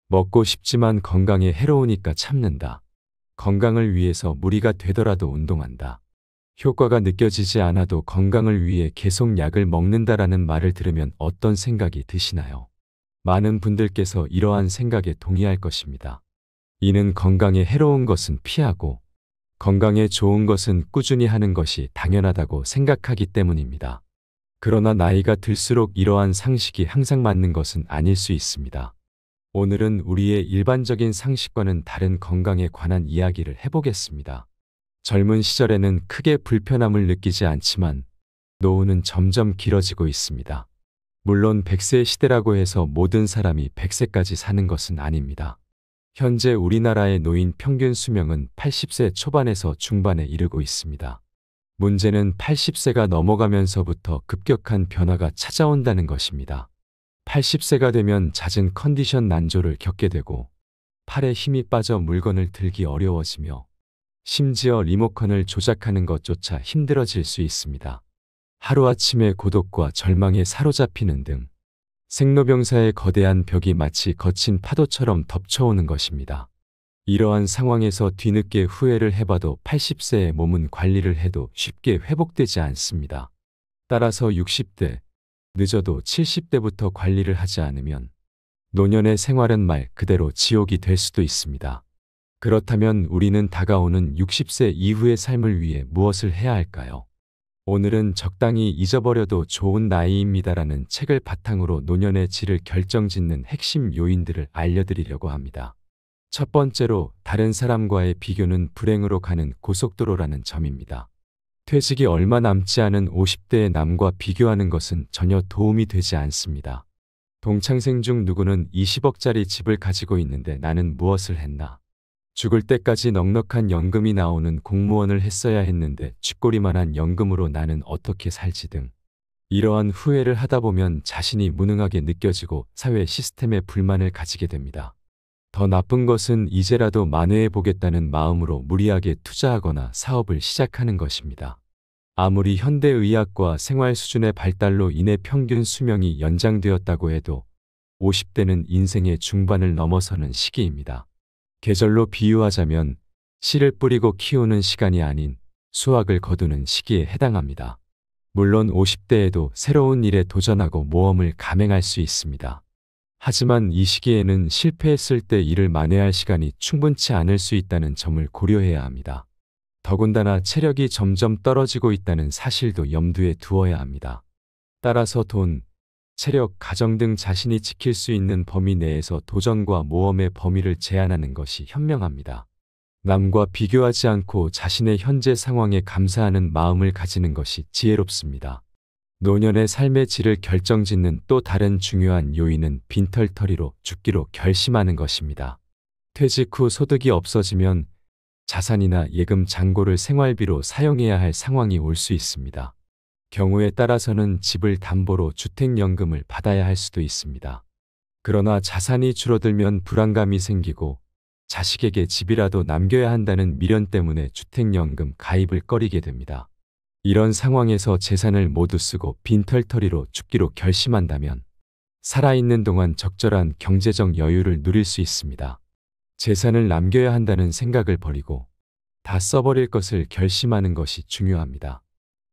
먹고 싶지만 건강에 해로우니까 참는다. 건강을 위해서 무리가 되더라도 운동한다. 효과가 느껴지지 않아도 건강을 위해 계속 약을 먹는다라는 말을 들으면 어떤 생각이 드시나요? 많은 분들께서 이러한 생각에 동의할 것입니다. 이는 건강에 해로운 것은 피하고 건강에 좋은 것은 꾸준히 하는 것이 당연하다고 생각하기 때문입니다. 그러나 나이가 들수록 이러한 상식이 항상 맞는 것은 아닐 수 있습니다. 오늘은 우리의 일반적인 상식과는 다른 건강에 관한 이야기를 해보겠습니다. 젊은 시절에는 크게 불편함을 느끼지 않지만 노후는 점점 길어지고 있습니다. 물론 100세 시대라고 해서 모든 사람이 100세까지 사는 것은 아닙니다. 현재 우리나라의 노인 평균 수명은 80세 초반에서 중반에 이르고 있습니다. 문제는 80세가 넘어가면서부터 급격한 변화가 찾아온다는 것입니다. 80세가 되면 잦은 컨디션 난조를 겪게 되고 팔에 힘이 빠져 물건을 들기 어려워지며 심지어 리모컨을 조작하는 것조차 힘들어질 수 있습니다. 하루아침에 고독과 절망에 사로잡히는 등 생로병사의 거대한 벽이 마치 거친 파도처럼 덮쳐오는 것입니다. 이러한 상황에서 뒤늦게 후회를 해봐도 80세의 몸은 관리를 해도 쉽게 회복되지 않습니다. 따라서 60대, 늦어도 70대부터 관리를 하지 않으면 노년의 생활은 말 그대로 지옥이 될 수도 있습니다. 그렇다면 우리는 다가오는 60세 이후의 삶을 위해 무엇을 해야 할까요? 오늘은 적당히 잊어버려도 좋은 나이입니다라는 책을 바탕으로 노년의 질을 결정짓는 핵심 요인들을 알려드리려고 합니다. 첫 번째로 다른 사람과의 비교는 불행으로 가는 고속도로라는 점입니다. 퇴직이 얼마 남지 않은 50대의 남과 비교하는 것은 전혀 도움이 되지 않습니다. 동창생 중 누구는 20억짜리 집을 가지고 있는데 나는 무엇을 했나? 죽을 때까지 넉넉한 연금이 나오는 공무원을 했어야 했는데 쥐꼬리만한 연금으로 나는 어떻게 살지 등 이러한 후회를 하다 보면 자신이 무능하게 느껴지고 사회 시스템에 불만을 가지게 됩니다. 더 나쁜 것은 이제라도 만회해 보겠다는 마음으로 무리하게 투자하거나 사업을 시작하는 것입니다. 아무리 현대의학과 생활 수준의 발달로 인해 평균 수명이 연장되었다고 해도 50대는 인생의 중반을 넘어서는 시기입니다. 계절로 비유하자면 씨를 뿌리고 키우는 시간이 아닌 수확을 거두는 시기에 해당합니다. 물론 50대에도 새로운 일에 도전하고 모험을 감행할 수 있습니다. 하지만 이 시기에는 실패했을 때 일을 만회할 시간이 충분치 않을 수 있다는 점을 고려해야 합니다. 더군다나 체력이 점점 떨어지고 있다는 사실도 염두에 두어야 합니다. 따라서 돈, 체력, 가정 등 자신이 지킬 수 있는 범위 내에서 도전과 모험의 범위를 제한하는 것이 현명합니다. 남과 비교하지 않고 자신의 현재 상황에 감사하는 마음을 가지는 것이 지혜롭습니다. 노년의 삶의 질을 결정짓는 또 다른 중요한 요인은 빈털터리로 죽기로 결심하는 것입니다. 퇴직 후 소득이 없어지면 자산이나 예금 잔고를 생활비로 사용해야 할 상황이 올 수 있습니다. 경우에 따라서는 집을 담보로 주택연금을 받아야 할 수도 있습니다. 그러나 자산이 줄어들면 불안감이 생기고 자식에게 집이라도 남겨야 한다는 미련 때문에 주택연금 가입을 꺼리게 됩니다. 이런 상황에서 재산을 모두 쓰고 빈털터리로 죽기로 결심한다면 살아있는 동안 적절한 경제적 여유를 누릴 수 있습니다. 재산을 남겨야 한다는 생각을 버리고 다 써버릴 것을 결심하는 것이 중요합니다.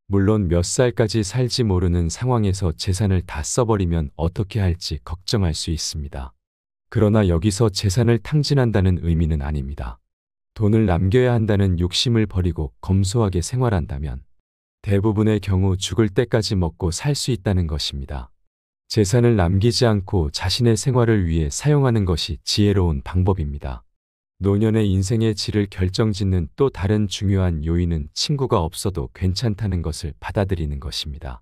물론 몇 살까지 살지 모르는 상황에서 재산을 다 써버리면 어떻게 할지 걱정할 수 있습니다. 그러나 여기서 재산을 탕진한다는 의미는 아닙니다. 돈을 남겨야 한다는 욕심을 버리고 검소하게 생활한다면 대부분의 경우 죽을 때까지 먹고 살 수 있다는 것입니다. 재산을 남기지 않고 자신의 생활을 위해 사용하는 것이 지혜로운 방법입니다. 노년의 인생의 질을 결정짓는 또 다른 중요한 요인은 친구가 없어도 괜찮다는 것을 받아들이는 것입니다.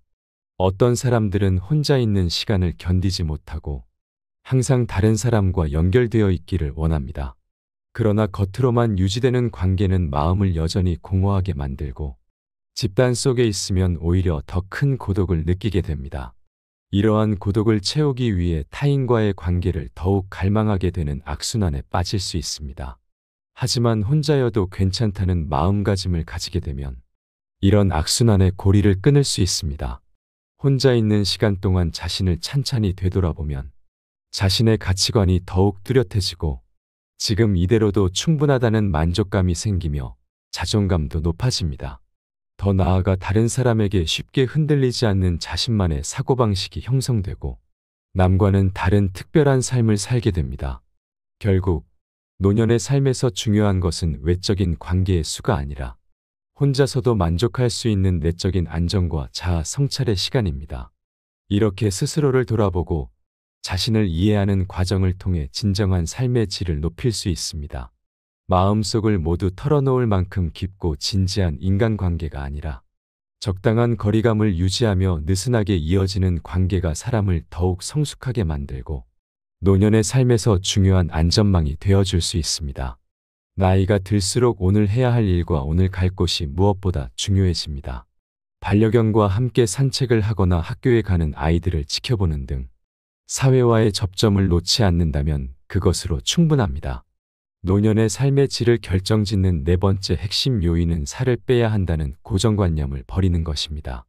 어떤 사람들은 혼자 있는 시간을 견디지 못하고 항상 다른 사람과 연결되어 있기를 원합니다. 그러나 겉으로만 유지되는 관계는 마음을 여전히 공허하게 만들고 집단 속에 있으면 오히려 더 큰 고독을 느끼게 됩니다. 이러한 고독을 채우기 위해 타인과의 관계를 더욱 갈망하게 되는 악순환에 빠질 수 있습니다. 하지만 혼자여도 괜찮다는 마음가짐을 가지게 되면 이런 악순환의 고리를 끊을 수 있습니다. 혼자 있는 시간 동안 자신을 찬찬히 되돌아보면 자신의 가치관이 더욱 뚜렷해지고 지금 이대로도 충분하다는 만족감이 생기며 자존감도 높아집니다. 더 나아가 다른 사람에게 쉽게 흔들리지 않는 자신만의 사고방식이 형성되고 남과는 다른 특별한 삶을 살게 됩니다. 결국 노년의 삶에서 중요한 것은 외적인 관계의 수가 아니라 혼자서도 만족할 수 있는 내적인 안정과 자아 성찰의 시간입니다. 이렇게 스스로를 돌아보고 자신을 이해하는 과정을 통해 진정한 삶의 질을 높일 수 있습니다. 마음속을 모두 털어놓을 만큼 깊고 진지한 인간관계가 아니라 적당한 거리감을 유지하며 느슨하게 이어지는 관계가 사람을 더욱 성숙하게 만들고 노년의 삶에서 중요한 안전망이 되어줄 수 있습니다. 나이가 들수록 오늘 해야 할 일과 오늘 갈 곳이 무엇보다 중요해집니다. 반려견과 함께 산책을 하거나 학교에 가는 아이들을 지켜보는 등 사회와의 접점을 놓지 않는다면 그것으로 충분합니다. 노년의 삶의 질을 결정짓는 네 번째 핵심 요인은 살을 빼야 한다는 고정관념을 버리는 것입니다.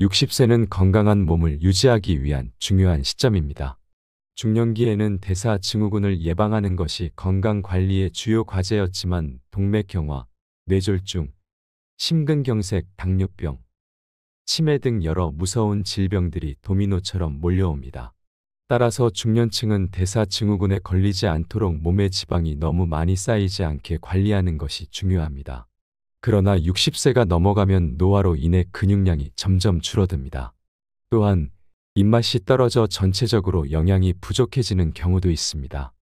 60세는 건강한 몸을 유지하기 위한 중요한 시점입니다. 중년기에는 대사증후군을 예방하는 것이 건강관리의 주요 과제였지만 동맥경화, 뇌졸중, 심근경색, 당뇨병, 치매 등 여러 무서운 질병들이 도미노처럼 몰려옵니다. 따라서 중년층은 대사증후군에 걸리지 않도록 몸의 지방이 너무 많이 쌓이지 않게 관리하는 것이 중요합니다. 그러나 60세가 넘어가면 노화로 인해 근육량이 점점 줄어듭니다. 또한 입맛이 떨어져 전체적으로 영양이 부족해지는 경우도 있습니다.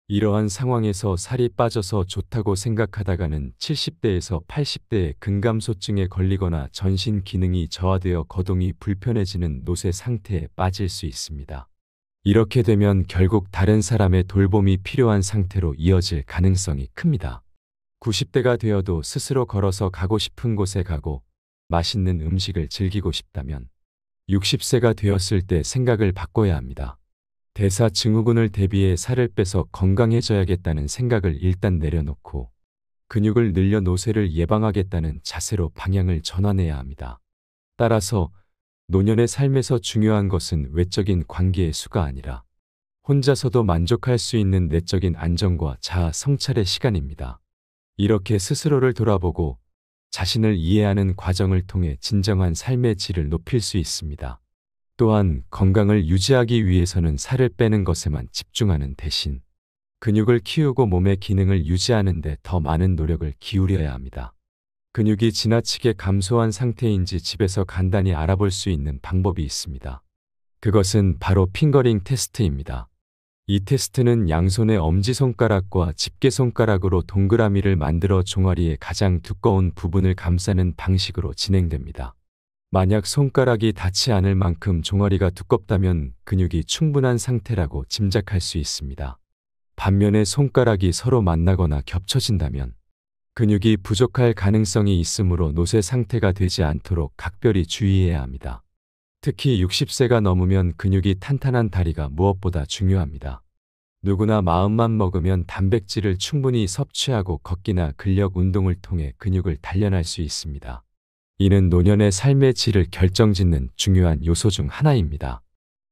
이러한 상황에서 살이 빠져서 좋다고 생각하다가는 70대에서 80대의 근감소증에 걸리거나 전신 기능이 저하되어 거동이 불편해지는 노쇠 상태에 빠질 수 있습니다. 이렇게 되면 결국 다른 사람의 돌봄이 필요한 상태로 이어질 가능성이 큽니다. 90대가 되어도 스스로 걸어서 가고 싶은 곳에 가고 맛있는 음식을 즐기고 싶다면 60세가 되었을 때 생각을 바꿔야 합니다. 대사증후군을 대비해 살을 빼서 건강해져야겠다는 생각을 일단 내려놓고 근육을 늘려 노쇠를 예방하겠다는 자세로 방향을 전환해야 합니다. 따라서 노년의 삶에서 중요한 것은 외적인 관계의 수가 아니라 혼자서도 만족할 수 있는 내적인 안정과 자아 성찰의 시간입니다. 이렇게 스스로를 돌아보고 자신을 이해하는 과정을 통해 진정한 삶의 질을 높일 수 있습니다. 또한 건강을 유지하기 위해서는 살을 빼는 것에만 집중하는 대신 근육을 키우고 몸의 기능을 유지하는 데 더 많은 노력을 기울여야 합니다. 근육이 지나치게 감소한 상태인지 집에서 간단히 알아볼 수 있는 방법이 있습니다. 그것은 바로 핑거링 테스트입니다. 이 테스트는 양손의 엄지손가락과 집게손가락으로 동그라미를 만들어 종아리의 가장 두꺼운 부분을 감싸는 방식으로 진행됩니다. 만약 손가락이 닿지 않을 만큼 종아리가 두껍다면 근육이 충분한 상태라고 짐작할 수 있습니다. 반면에 손가락이 서로 만나거나 겹쳐진다면 근육이 부족할 가능성이 있으므로 노쇠 상태가 되지 않도록 각별히 주의해야 합니다. 특히 60세가 넘으면 근육이 탄탄한 다리가 무엇보다 중요합니다. 누구나 마음만 먹으면 단백질을 충분히 섭취하고 걷기나 근력 운동을 통해 근육을 단련할 수 있습니다. 이는 노년의 삶의 질을 결정짓는 중요한 요소 중 하나입니다.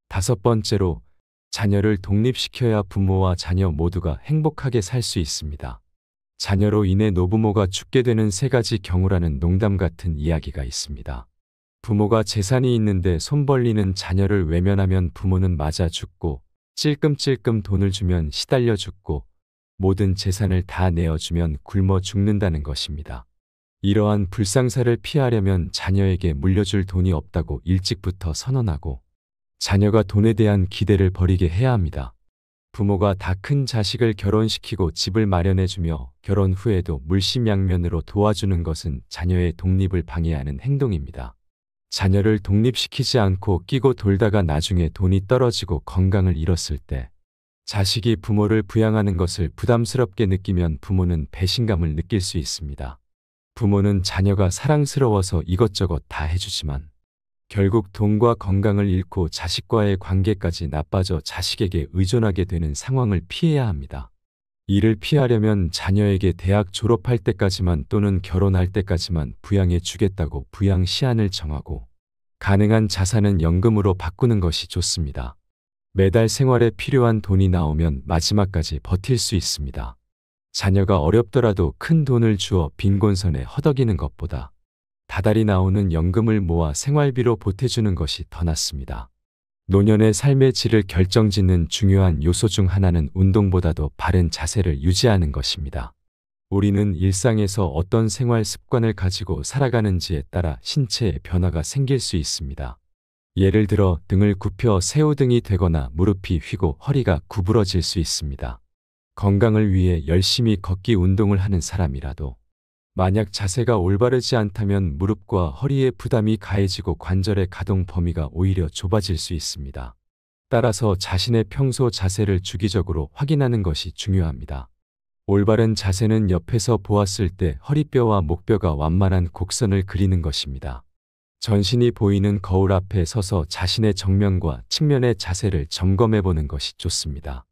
다섯 번째로, 자녀를 독립시켜야 부모와 자녀 모두가 행복하게 살 수 있습니다. 자녀로 인해 노부모가 죽게 되는 세 가지 경우라는 농담 같은 이야기가 있습니다. 부모가 재산이 있는데 손 벌리는 자녀를 외면하면 부모는 맞아 죽고, 찔끔찔끔 돈을 주면 시달려 죽고, 모든 재산을 다 내어주면 굶어 죽는다는 것입니다. 이러한 불상사를 피하려면 자녀에게 물려줄 돈이 없다고 일찍부터 선언하고 자녀가 돈에 대한 기대를 버리게 해야 합니다. 부모가 다 큰 자식을 결혼시키고 집을 마련해주며 결혼 후에도 물심양면으로 도와주는 것은 자녀의 독립을 방해하는 행동입니다. 자녀를 독립시키지 않고 끼고 돌다가 나중에 돈이 떨어지고 건강을 잃었을 때 자식이 부모를 부양하는 것을 부담스럽게 느끼면 부모는 배신감을 느낄 수 있습니다. 부모는 자녀가 사랑스러워서 이것저것 다 해주지만 결국 돈과 건강을 잃고 자식과의 관계까지 나빠져 자식에게 의존하게 되는 상황을 피해야 합니다. 이를 피하려면 자녀에게 대학 졸업할 때까지만 또는 결혼할 때까지만 부양해 주겠다고 부양 시한을 정하고 가능한 자산은 연금으로 바꾸는 것이 좋습니다. 매달 생활에 필요한 돈이 나오면 마지막까지 버틸 수 있습니다. 자녀가 어렵더라도 큰 돈을 주어 빈곤선에 허덕이는 것보다 다달이 나오는 연금을 모아 생활비로 보태주는 것이 더 낫습니다. 노년의 삶의 질을 결정짓는 중요한 요소 중 하나는 운동보다도 바른 자세를 유지하는 것입니다. 우리는 일상에서 어떤 생활 습관을 가지고 살아가는지에 따라 신체에 변화가 생길 수 있습니다. 예를 들어 등을 굽혀 새우등이 되거나 무릎이 휘고 허리가 구부러질 수 있습니다. 건강을 위해 열심히 걷기 운동을 하는 사람이라도 만약 자세가 올바르지 않다면 무릎과 허리에 부담이 가해지고 관절의 가동 범위가 오히려 좁아질 수 있습니다. 따라서 자신의 평소 자세를 주기적으로 확인하는 것이 중요합니다. 올바른 자세는 옆에서 보았을 때 허리뼈와 목뼈가 완만한 곡선을 그리는 것입니다. 전신이 보이는 거울 앞에 서서 자신의 정면과 측면의 자세를 점검해 보는 것이 좋습니다.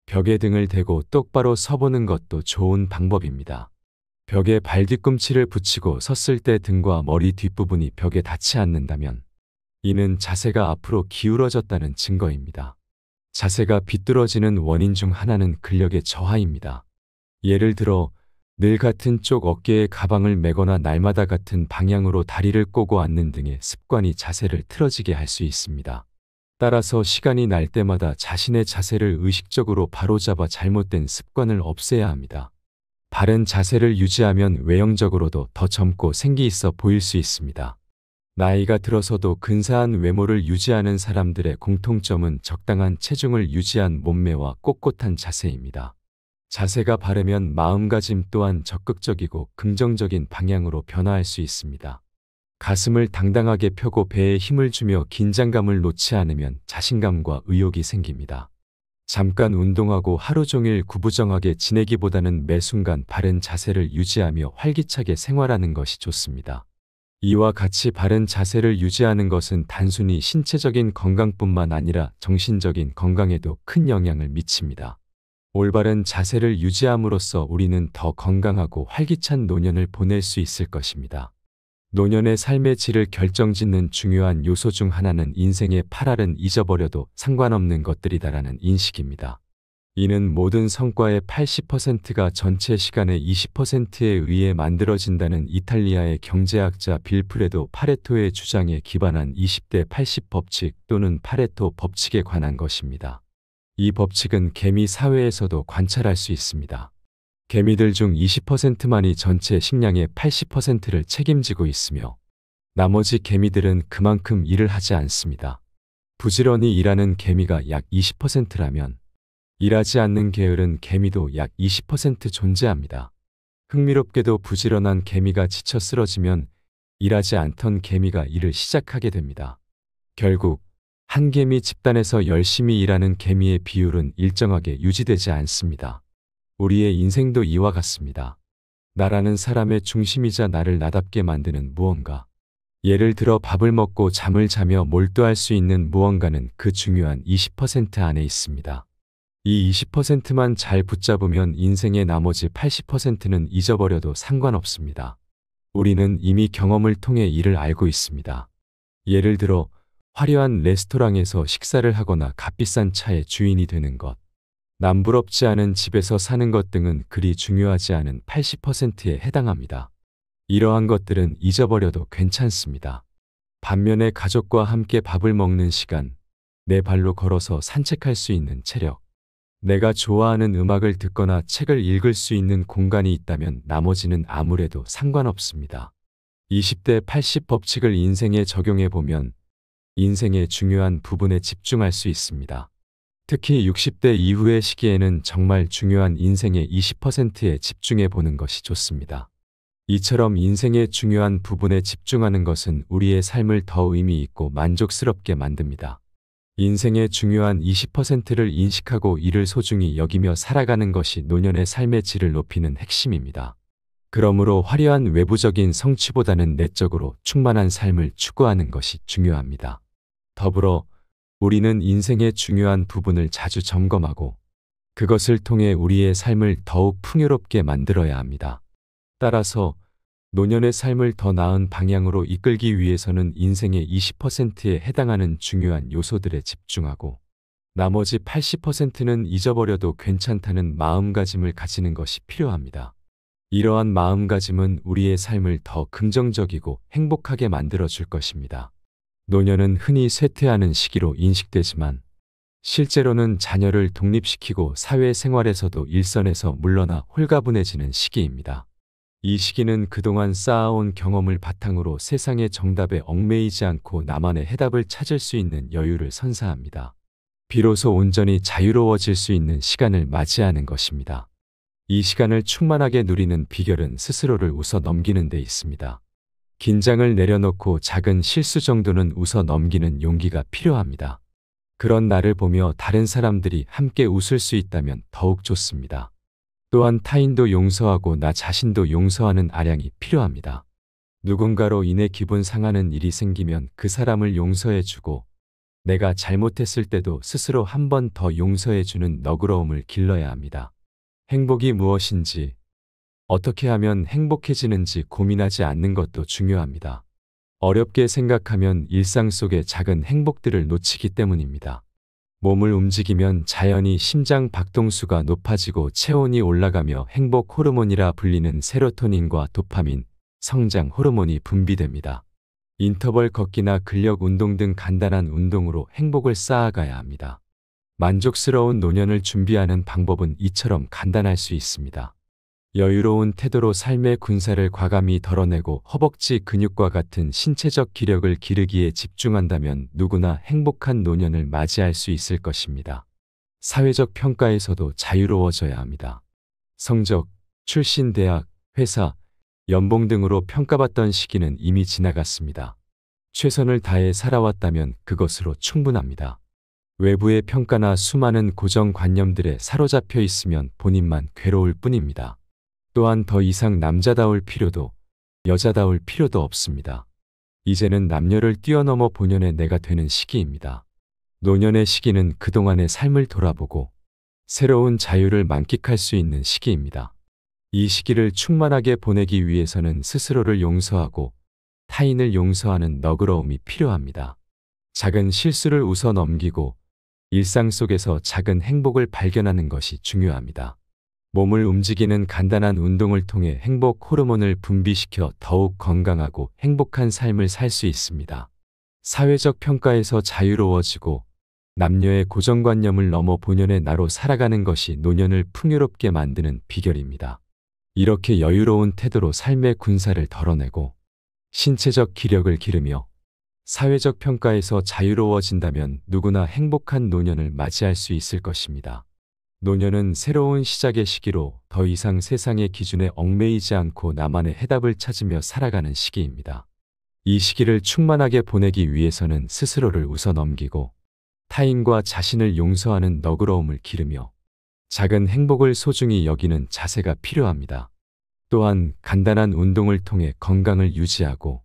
벽에 등을 대고 똑바로 서보는 것도 좋은 방법입니다. 벽에 발 뒤꿈치를 붙이고 섰을 때 등과 머리 뒷부분이 벽에 닿지 않는다면 이는 자세가 앞으로 기울어졌다는 증거입니다. 자세가 비뚤어지는 원인 중 하나는 근력의 저하입니다. 예를 들어 늘 같은 쪽 어깨에 가방을 메거나 날마다 같은 방향으로 다리를 꼬고 앉는 등의 습관이 자세를 틀어지게 할 수 있습니다. 따라서 시간이 날 때마다 자신의 자세를 의식적으로 바로잡아 잘못된 습관을 없애야 합니다. 바른 자세를 유지하면 외형적으로도 더 젊고 생기 있어 보일 수 있습니다. 나이가 들어서도 근사한 외모를 유지하는 사람들의 공통점은 적당한 체중을 유지한 몸매와 꼿꼿한 자세입니다. 자세가 바르면 마음가짐 또한 적극적이고 긍정적인 방향으로 변화할 수 있습니다. 가슴을 당당하게 펴고 배에 힘을 주며 긴장감을 놓지 않으면 자신감과 의욕이 생깁니다. 잠깐 운동하고 하루 종일 구부정하게 지내기보다는 매 순간 바른 자세를 유지하며 활기차게 생활하는 것이 좋습니다. 이와 같이 바른 자세를 유지하는 것은 단순히 신체적인 건강뿐만 아니라 정신적인 건강에도 큰 영향을 미칩니다. 올바른 자세를 유지함으로써 우리는 더 건강하고 활기찬 노년을 보낼 수 있을 것입니다. 노년의 삶의 질을 결정짓는 중요한 요소 중 하나는 인생의 8할은 잊어버려도 상관없는 것들이다라는 인식입니다. 이는 모든 성과의 80%가 전체 시간의 20%에 의해 만들어진다는 이탈리아의 경제학자 빌프레도 파레토의 주장에 기반한 20대 80 법칙 또는 파레토 법칙에 관한 것입니다. 이 법칙은 개미 사회에서도 관찰할 수 있습니다. 개미들 중 20%만이 전체 식량의 80%를 책임지고 있으며 나머지 개미들은 그만큼 일을 하지 않습니다. 부지런히 일하는 개미가 약 20%라면 일하지 않는 게으른 개미도 약 20% 존재합니다. 흥미롭게도 부지런한 개미가 지쳐 쓰러지면 일하지 않던 개미가 일을 시작하게 됩니다. 결국 한 개미 집단에서 열심히 일하는 개미의 비율은 일정하게 유지되지 않습니다. 우리의 인생도 이와 같습니다. 나라는 사람의 중심이자 나를 나답게 만드는 무언가. 예를 들어 밥을 먹고 잠을 자며 몰두할 수 있는 무언가는 그 중요한 20% 안에 있습니다. 이 20%만 잘 붙잡으면 인생의 나머지 80%는 잊어버려도 상관없습니다. 우리는 이미 경험을 통해 이를 알고 있습니다. 예를 들어 화려한 레스토랑에서 식사를 하거나 값비싼 차의 주인이 되는 것, 남부럽지 않은 집에서 사는 것 등은 그리 중요하지 않은 80%에 해당합니다. 이러한 것들은 잊어버려도 괜찮습니다. 반면에 가족과 함께 밥을 먹는 시간, 내 발로 걸어서 산책할 수 있는 체력, 내가 좋아하는 음악을 듣거나 책을 읽을 수 있는 공간이 있다면 나머지는 아무래도 상관없습니다. 20대 80 법칙을 인생에 적용해 보면 인생의 중요한 부분에 집중할 수 있습니다. 특히 60대 이후의 시기에는 정말 중요한 인생의 20%에 집중해 보는 것이 좋습니다. 이처럼 인생의 중요한 부분에 집중하는 것은 우리의 삶을 더 의미 있고 만족스럽게 만듭니다. 인생의 중요한 20%를 인식하고 이를 소중히 여기며 살아가는 것이 노년의 삶의 질을 높이는 핵심입니다. 그러므로 화려한 외부적인 성취보다는 내적으로 충만한 삶을 추구하는 것이 중요합니다. 더불어 우리는 인생의 중요한 부분을 자주 점검하고 그것을 통해 우리의 삶을 더욱 풍요롭게 만들어야 합니다. 따라서 노년의 삶을 더 나은 방향으로 이끌기 위해서는 인생의 20%에 해당하는 중요한 요소들에 집중하고 나머지 80%는 잊어버려도 괜찮다는 마음가짐을 가지는 것이 필요합니다. 이러한 마음가짐은 우리의 삶을 더 긍정적이고 행복하게 만들어 줄 것입니다. 노년은 흔히 쇠퇴하는 시기로 인식되지만 실제로는 자녀를 독립시키고 사회생활에서도 일선에서 물러나 홀가분해지는 시기입니다. 이 시기는 그동안 쌓아온 경험을 바탕으로 세상의 정답에 얽매이지 않고 나만의 해답을 찾을 수 있는 여유를 선사합니다. 비로소 온전히 자유로워질 수 있는 시간을 맞이하는 것입니다. 이 시간을 충만하게 누리는 비결은 스스로를 웃어 넘기는 데 있습니다. 긴장을 내려놓고 작은 실수 정도는 웃어 넘기는 용기가 필요합니다. 그런 나를 보며 다른 사람들이 함께 웃을 수 있다면 더욱 좋습니다. 또한 타인도 용서하고 나 자신도 용서하는 아량이 필요합니다. 누군가로 인해 기분 상하는 일이 생기면 그 사람을 용서해주고 내가 잘못했을 때도 스스로 한 번 더 용서해주는 너그러움을 길러야 합니다. 행복이 무엇인지, 어떻게 하면 행복해지는지 고민하지 않는 것도 중요합니다. 어렵게 생각하면 일상 속의 작은 행복들을 놓치기 때문입니다. 몸을 움직이면 자연히 심장 박동수가 높아지고 체온이 올라가며 행복 호르몬이라 불리는 세로토닌과 도파민, 성장 호르몬이 분비됩니다. 인터벌 걷기나 근력 운동 등 간단한 운동으로 행복을 쌓아가야 합니다. 만족스러운 노년을 준비하는 방법은 이처럼 간단할 수 있습니다. 여유로운 태도로 삶의 군살을 과감히 덜어내고 허벅지 근육과 같은 신체적 기력을 기르기에 집중한다면 누구나 행복한 노년을 맞이할 수 있을 것입니다. 사회적 평가에서도 자유로워져야 합니다. 성적, 출신 대학, 회사, 연봉 등으로 평가받던 시기는 이미 지나갔습니다. 최선을 다해 살아왔다면 그것으로 충분합니다. 외부의 평가나 수많은 고정관념들에 사로잡혀 있으면 본인만 괴로울 뿐입니다. 또한 더 이상 남자다울 필요도 여자다울 필요도 없습니다. 이제는 남녀를 뛰어넘어 본연의 내가 되는 시기입니다. 노년의 시기는 그동안의 삶을 돌아보고 새로운 자유를 만끽할 수 있는 시기입니다. 이 시기를 충만하게 보내기 위해서는 스스로를 용서하고 타인을 용서하는 너그러움이 필요합니다. 작은 실수를 웃어 넘기고 일상 속에서 작은 행복을 발견하는 것이 중요합니다. 몸을 움직이는 간단한 운동을 통해 행복 호르몬을 분비시켜 더욱 건강하고 행복한 삶을 살 수 있습니다. 사회적 평가에서 자유로워지고 남녀의 고정관념을 넘어 본연의 나로 살아가는 것이 노년을 풍요롭게 만드는 비결입니다. 이렇게 여유로운 태도로 삶의 군살을 덜어내고 신체적 기력을 기르며 사회적 평가에서 자유로워진다면 누구나 행복한 노년을 맞이할 수 있을 것입니다. 노년은 새로운 시작의 시기로 더 이상 세상의 기준에 얽매이지 않고 나만의 해답을 찾으며 살아가는 시기입니다. 이 시기를 충만하게 보내기 위해서는 스스로를 웃어 넘기고 타인과 자신을 용서하는 너그러움을 기르며 작은 행복을 소중히 여기는 자세가 필요합니다. 또한 간단한 운동을 통해 건강을 유지하고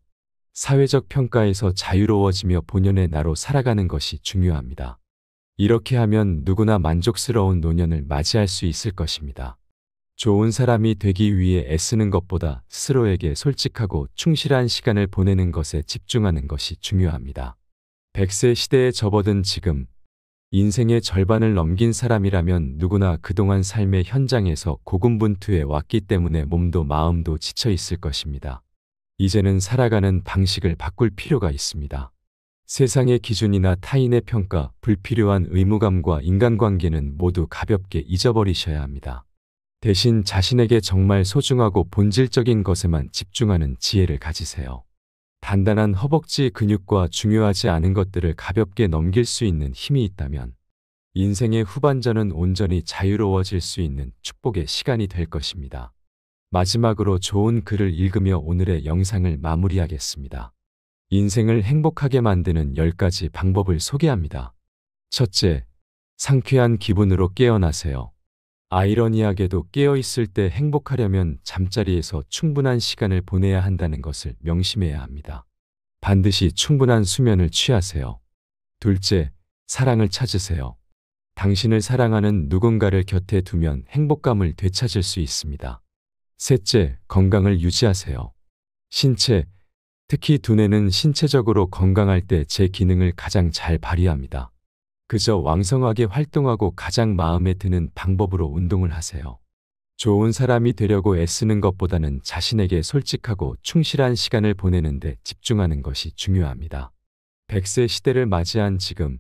사회적 평가에서 자유로워지며 본연의 나로 살아가는 것이 중요합니다. 이렇게 하면 누구나 만족스러운 노년을 맞이할 수 있을 것입니다. 좋은 사람이 되기 위해 애쓰는 것보다 스스로에게 솔직하고 충실한 시간을 보내는 것에 집중하는 것이 중요합니다. 100세 시대에 접어든 지금, 인생의 절반을 넘긴 사람이라면 누구나 그동안 삶의 현장에서 고군분투해 왔기 때문에 몸도 마음도 지쳐 있을 것입니다. 이제는 살아가는 방식을 바꿀 필요가 있습니다. 세상의 기준이나 타인의 평가, 불필요한 의무감과 인간관계는 모두 가볍게 잊어버리셔야 합니다. 대신 자신에게 정말 소중하고 본질적인 것에만 집중하는 지혜를 가지세요. 단단한 허벅지 근육과 중요하지 않은 것들을 가볍게 넘길 수 있는 힘이 있다면 인생의 후반전은 온전히 자유로워질 수 있는 축복의 시간이 될 것입니다. 마지막으로 좋은 글을 읽으며 오늘의 영상을 마무리하겠습니다. 인생을 행복하게 만드는 10가지 방법을 소개합니다. 첫째, 상쾌한 기분으로 깨어나세요. 아이러니하게도 깨어있을 때 행복하려면 잠자리에서 충분한 시간을 보내야 한다는 것을 명심해야 합니다. 반드시 충분한 수면을 취하세요. 둘째, 사랑을 찾으세요. 당신을 사랑하는 누군가를 곁에 두면 행복감을 되찾을 수 있습니다. 셋째, 건강을 유지하세요. 신체, 특히 두뇌는 신체적으로 건강할 때 제 기능을 가장 잘 발휘합니다. 그저 왕성하게 활동하고 가장 마음에 드는 방법으로 운동을 하세요. 좋은 사람이 되려고 애쓰는 것보다는 자신에게 솔직하고 충실한 시간을 보내는 데 집중하는 것이 중요합니다. 100세 시대를 맞이한 지금,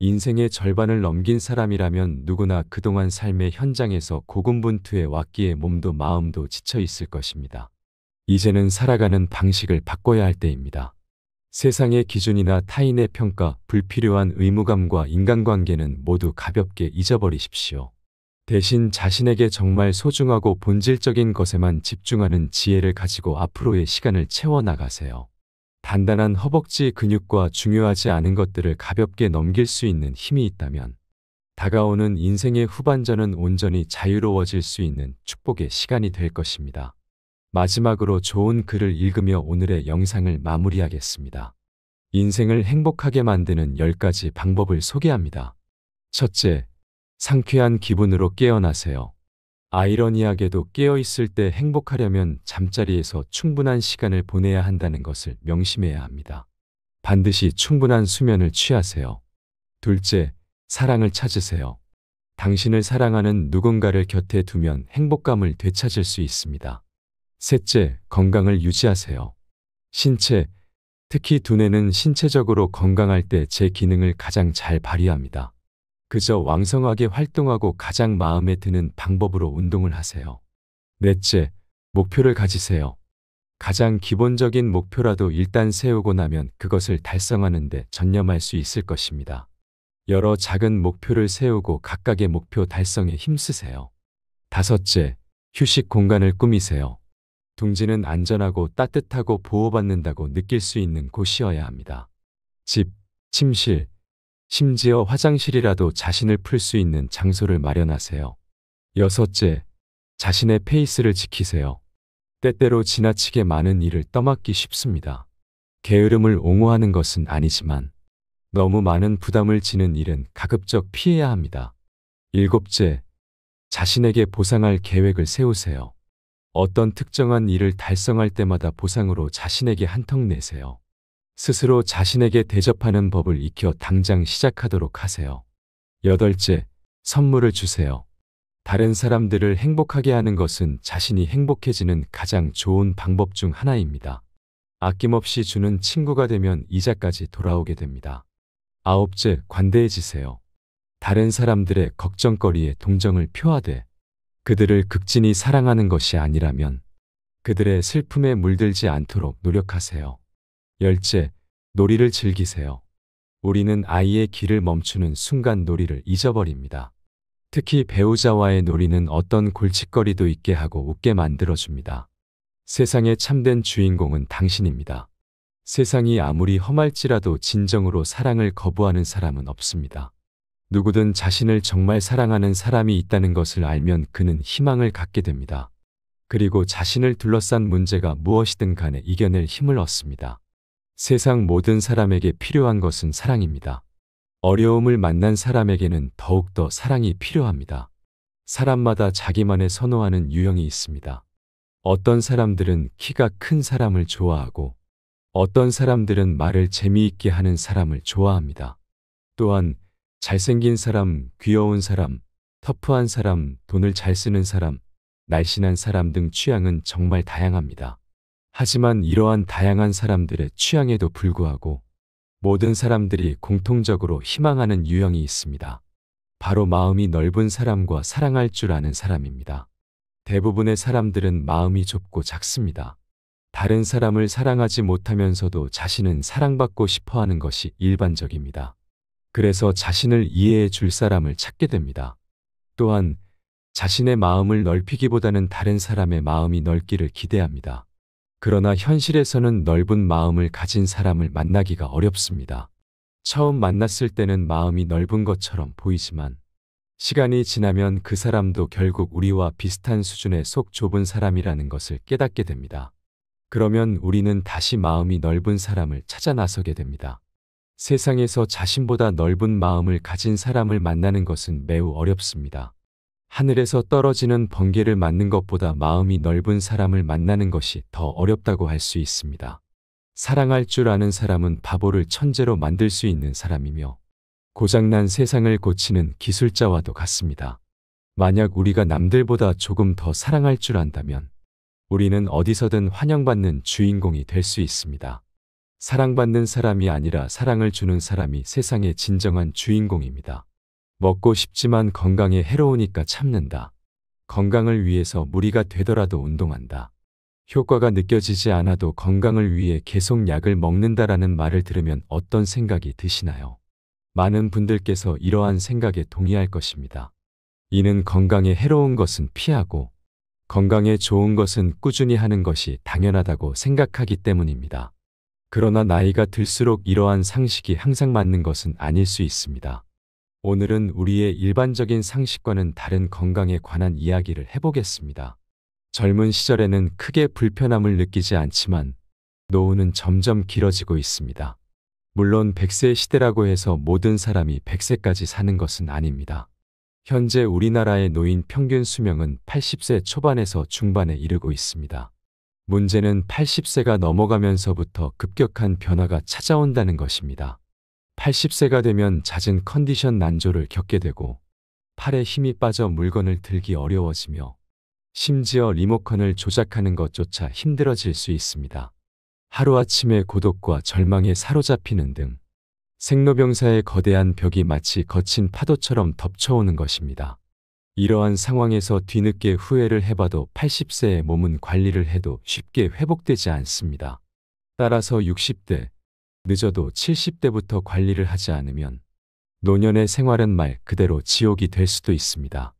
인생의 절반을 넘긴 사람이라면 누구나 그동안 삶의 현장에서 고군분투해 왔기에 몸도 마음도 지쳐 있을 것입니다. 이제는 살아가는 방식을 바꿔야 할 때입니다. 세상의 기준이나 타인의 평가, 불필요한 의무감과 인간관계는 모두 가볍게 잊어버리십시오. 대신 자신에게 정말 소중하고 본질적인 것에만 집중하는 지혜를 가지고 앞으로의 시간을 채워나가세요. 단단한 허벅지 근육과 중요하지 않은 것들을 가볍게 넘길 수 있는 힘이 있다면 다가오는 인생의 후반전은 온전히 자유로워질 수 있는 축복의 시간이 될 것입니다. 마지막으로 좋은 글을 읽으며 오늘의 영상을 마무리하겠습니다. 인생을 행복하게 만드는 10가지 방법을 소개합니다. 첫째, 상쾌한 기분으로 깨어나세요. 아이러니하게도 깨어있을 때 행복하려면 잠자리에서 충분한 시간을 보내야 한다는 것을 명심해야 합니다. 반드시 충분한 수면을 취하세요. 둘째, 사랑을 찾으세요. 당신을 사랑하는 누군가를 곁에 두면 행복감을 되찾을 수 있습니다. 셋째, 건강을 유지하세요. 신체, 특히 두뇌는 신체적으로 건강할 때 제 기능을 가장 잘 발휘합니다. 그저 왕성하게 활동하고 가장 마음에 드는 방법으로 운동을 하세요. 넷째, 목표를 가지세요. 가장 기본적인 목표라도 일단 세우고 나면 그것을 달성하는 데 전념할 수 있을 것입니다. 여러 작은 목표를 세우고 각각의 목표 달성에 힘쓰세요. 다섯째, 휴식 공간을 꾸미세요. 둥지는 안전하고 따뜻하고 보호받는다고 느낄 수 있는 곳이어야 합니다. 집, 침실, 심지어 화장실이라도 자신을 풀 수 있는 장소를 마련하세요. 여섯째, 자신의 페이스를 지키세요. 때때로 지나치게 많은 일을 떠맡기 쉽습니다. 게으름을 옹호하는 것은 아니지만 너무 많은 부담을 지는 일은 가급적 피해야 합니다. 일곱째, 자신에게 보상할 계획을 세우세요. 어떤 특정한 일을 달성할 때마다 보상으로 자신에게 한턱 내세요. 스스로 자신에게 대접하는 법을 익혀 당장 시작하도록 하세요. 여덟째, 선물을 주세요. 다른 사람들을 행복하게 하는 것은 자신이 행복해지는 가장 좋은 방법 중 하나입니다. 아낌없이 주는 친구가 되면 이자까지 돌아오게 됩니다. 아홉째, 관대해지세요. 다른 사람들의 걱정거리에 동정을 표하되 그들을 극진히 사랑하는 것이 아니라면 그들의 슬픔에 물들지 않도록 노력하세요. 열째, 놀이를 즐기세요. 우리는 아이의 길을 멈추는 순간 놀이를 잊어버립니다. 특히 배우자와의 놀이는 어떤 골칫거리도 있게 하고 웃게 만들어줍니다. 세상의 참된 주인공은 당신입니다. 세상이 아무리 험할지라도 진정으로 사랑을 거부하는 사람은 없습니다. 누구든 자신을 정말 사랑하는 사람이 있다는 것을 알면 그는 희망을 갖게 됩니다. 그리고 자신을 둘러싼 문제가 무엇이든 간에 이겨낼 힘을 얻습니다. 세상 모든 사람에게 필요한 것은 사랑입니다. 어려움을 만난 사람에게는 더욱더 사랑이 필요합니다. 사람마다 자기만의 선호하는 유형이 있습니다. 어떤 사람들은 키가 큰 사람을 좋아하고 어떤 사람들은 말을 재미있게 하는 사람을 좋아합니다. 또한 잘생긴 사람, 귀여운 사람, 터프한 사람, 돈을 잘 쓰는 사람, 날씬한 사람 등 취향은 정말 다양합니다. 하지만 이러한 다양한 사람들의 취향에도 불구하고 모든 사람들이 공통적으로 희망하는 유형이 있습니다. 바로 마음이 넓은 사람과 사랑할 줄 아는 사람입니다. 대부분의 사람들은 마음이 좁고 작습니다. 다른 사람을 사랑하지 못하면서도 자신은 사랑받고 싶어 하는 것이 일반적입니다. 그래서 자신을 이해해 줄 사람을 찾게 됩니다. 또한 자신의 마음을 넓히기보다는 다른 사람의 마음이 넓기를 기대합니다. 그러나 현실에서는 넓은 마음을 가진 사람을 만나기가 어렵습니다. 처음 만났을 때는 마음이 넓은 것처럼 보이지만 시간이 지나면 그 사람도 결국 우리와 비슷한 수준의 속 좁은 사람이라는 것을 깨닫게 됩니다. 그러면 우리는 다시 마음이 넓은 사람을 찾아 나서게 됩니다. 세상에서 자신보다 넓은 마음을 가진 사람을 만나는 것은 매우 어렵습니다. 하늘에서 떨어지는 번개를 맞는 것보다 마음이 넓은 사람을 만나는 것이 더 어렵다고 할 수 있습니다. 사랑할 줄 아는 사람은 바보를 천재로 만들 수 있는 사람이며 고장난 세상을 고치는 기술자와도 같습니다. 만약 우리가 남들보다 조금 더 사랑할 줄 안다면 우리는 어디서든 환영받는 주인공이 될 수 있습니다. 사랑받는 사람이 아니라 사랑을 주는 사람이 세상의 진정한 주인공입니다. 먹고 싶지만 건강에 해로우니까 참는다. 건강을 위해서 무리가 되더라도 운동한다. 효과가 느껴지지 않아도 건강을 위해 계속 약을 먹는다라는 말을 들으면 어떤 생각이 드시나요? 많은 분들께서 이러한 생각에 동의할 것입니다. 이는 건강에 해로운 것은 피하고 건강에 좋은 것은 꾸준히 하는 것이 당연하다고 생각하기 때문입니다. 그러나 나이가 들수록 이러한 상식이 항상 맞는 것은 아닐 수 있습니다. 오늘은 우리의 일반적인 상식과는 다른 건강에 관한 이야기를 해보겠습니다. 젊은 시절에는 크게 불편함을 느끼지 않지만 노후는 점점 길어지고 있습니다. 물론 100세 시대라고 해서 모든 사람이 100세까지 사는 것은 아닙니다. 현재 우리나라의 노인 평균 수명은 80세 초반에서 중반에 이르고 있습니다. 문제는 80세가 넘어가면서부터 급격한 변화가 찾아온다는 것입니다. 80세가 되면 잦은 컨디션 난조를 겪게 되고 팔에 힘이 빠져 물건을 들기 어려워지며 심지어 리모컨을 조작하는 것조차 힘들어질 수 있습니다. 하루아침에 고독과 절망에 사로잡히는 등 생로병사의 거대한 벽이 마치 거친 파도처럼 덮쳐오는 것입니다. 이러한 상황에서 뒤늦게 후회를 해봐도 80세의 몸은 관리를 해도 쉽게 회복되지 않습니다. 따라서 60대, 늦어도 70대부터 관리를 하지 않으면 노년의 생활은 말 그대로 지옥이 될 수도 있습니다.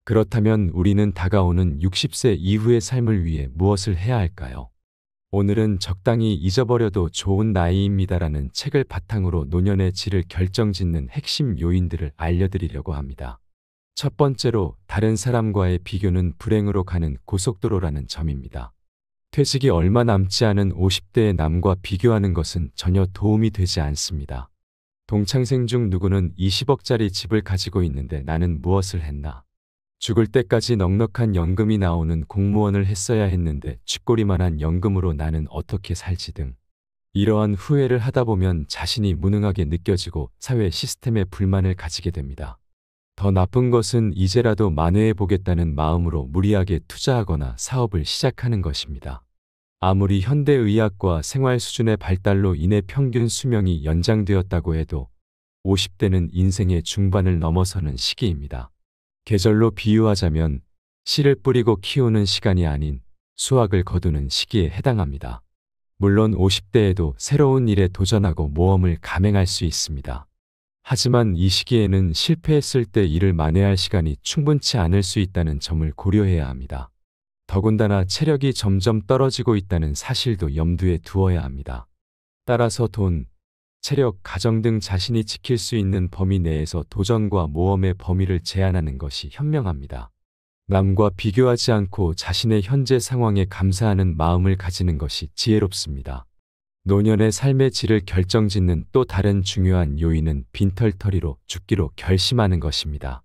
그렇다면 우리는 다가오는 60세 이후의 삶을 위해 무엇을 해야 할까요? 오늘은 적당히 잊어버려도 좋은 나이입니다라는 책을 바탕으로 노년의 질을 결정짓는 핵심 요인들을 알려드리려고 합니다. 첫 번째로 다른 사람과의 비교는 불행으로 가는 고속도로라는 점입니다. 퇴직이 얼마 남지 않은 50대의 남과 비교하는 것은 전혀 도움이 되지 않습니다. 동창생 중 누구는 20억짜리 집을 가지고 있는데 나는 무엇을 했나? 죽을 때까지 넉넉한 연금이 나오는 공무원을 했어야 했는데 쥐꼬리만한 연금으로 나는 어떻게 살지 등 이러한 후회를 하다 보면 자신이 무능하게 느껴지고 사회 시스템에 불만을 가지게 됩니다. 더 나쁜 것은 이제라도 만회해 보겠다는 마음으로 무리하게 투자하거나 사업을 시작하는 것입니다. 아무리 현대의학과 생활 수준의 발달로 인해 평균 수명이 연장되었다고 해도 50대는 인생의 중반을 넘어서는 시기입니다. 계절로 비유하자면 씨를 뿌리고 키우는 시간이 아닌 수확을 거두는 시기에 해당합니다. 물론 50대에도 새로운 일에 도전하고 모험을 감행할 수 있습니다. 하지만 이 시기에는 실패했을 때 일을 만회할 시간이 충분치 않을 수 있다는 점을 고려해야 합니다. 더군다나 체력이 점점 떨어지고 있다는 사실도 염두에 두어야 합니다. 따라서 돈, 체력, 가정 등 자신이 지킬 수 있는 범위 내에서 도전과 모험의 범위를 제한하는 것이 현명합니다. 남과 비교하지 않고 자신의 현재 상황에 감사하는 마음을 가지는 것이 지혜롭습니다. 노년의 삶의 질을 결정짓는 또 다른 중요한 요인은 빈털터리로 죽기로 결심하는 것입니다.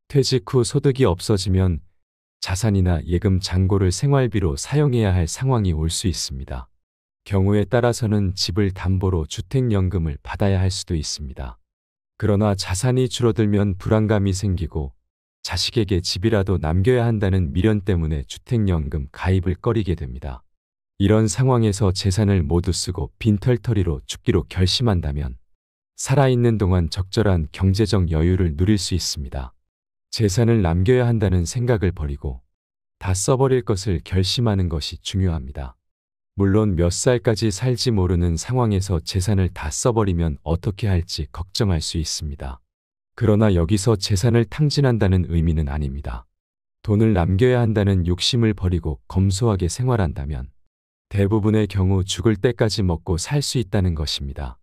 퇴직 후 소득이 없어지면 자산이나 예금 잔고를 생활비로 사용해야 할 상황이 올 수 있습니다. 경우에 따라서는 집을 담보로 주택연금을 받아야 할 수도 있습니다. 그러나 자산이 줄어들면 불안감이 생기고 자식에게 집이라도 남겨야 한다는 미련 때문에 주택연금 가입을 꺼리게 됩니다. 이런 상황에서 재산을 모두 쓰고 빈털터리로 죽기로 결심한다면 살아있는 동안 적절한 경제적 여유를 누릴 수 있습니다. 재산을 남겨야 한다는 생각을 버리고 다 써버릴 것을 결심하는 것이 중요합니다. 물론 몇 살까지 살지 모르는 상황에서 재산을 다 써버리면 어떻게 할지 걱정할 수 있습니다. 그러나 여기서 재산을 탕진한다는 의미는 아닙니다. 돈을 남겨야 한다는 욕심을 버리고 검소하게 생활한다면 대부분의 경우 죽을 때까지 먹고 살 수 있다는 것입니다.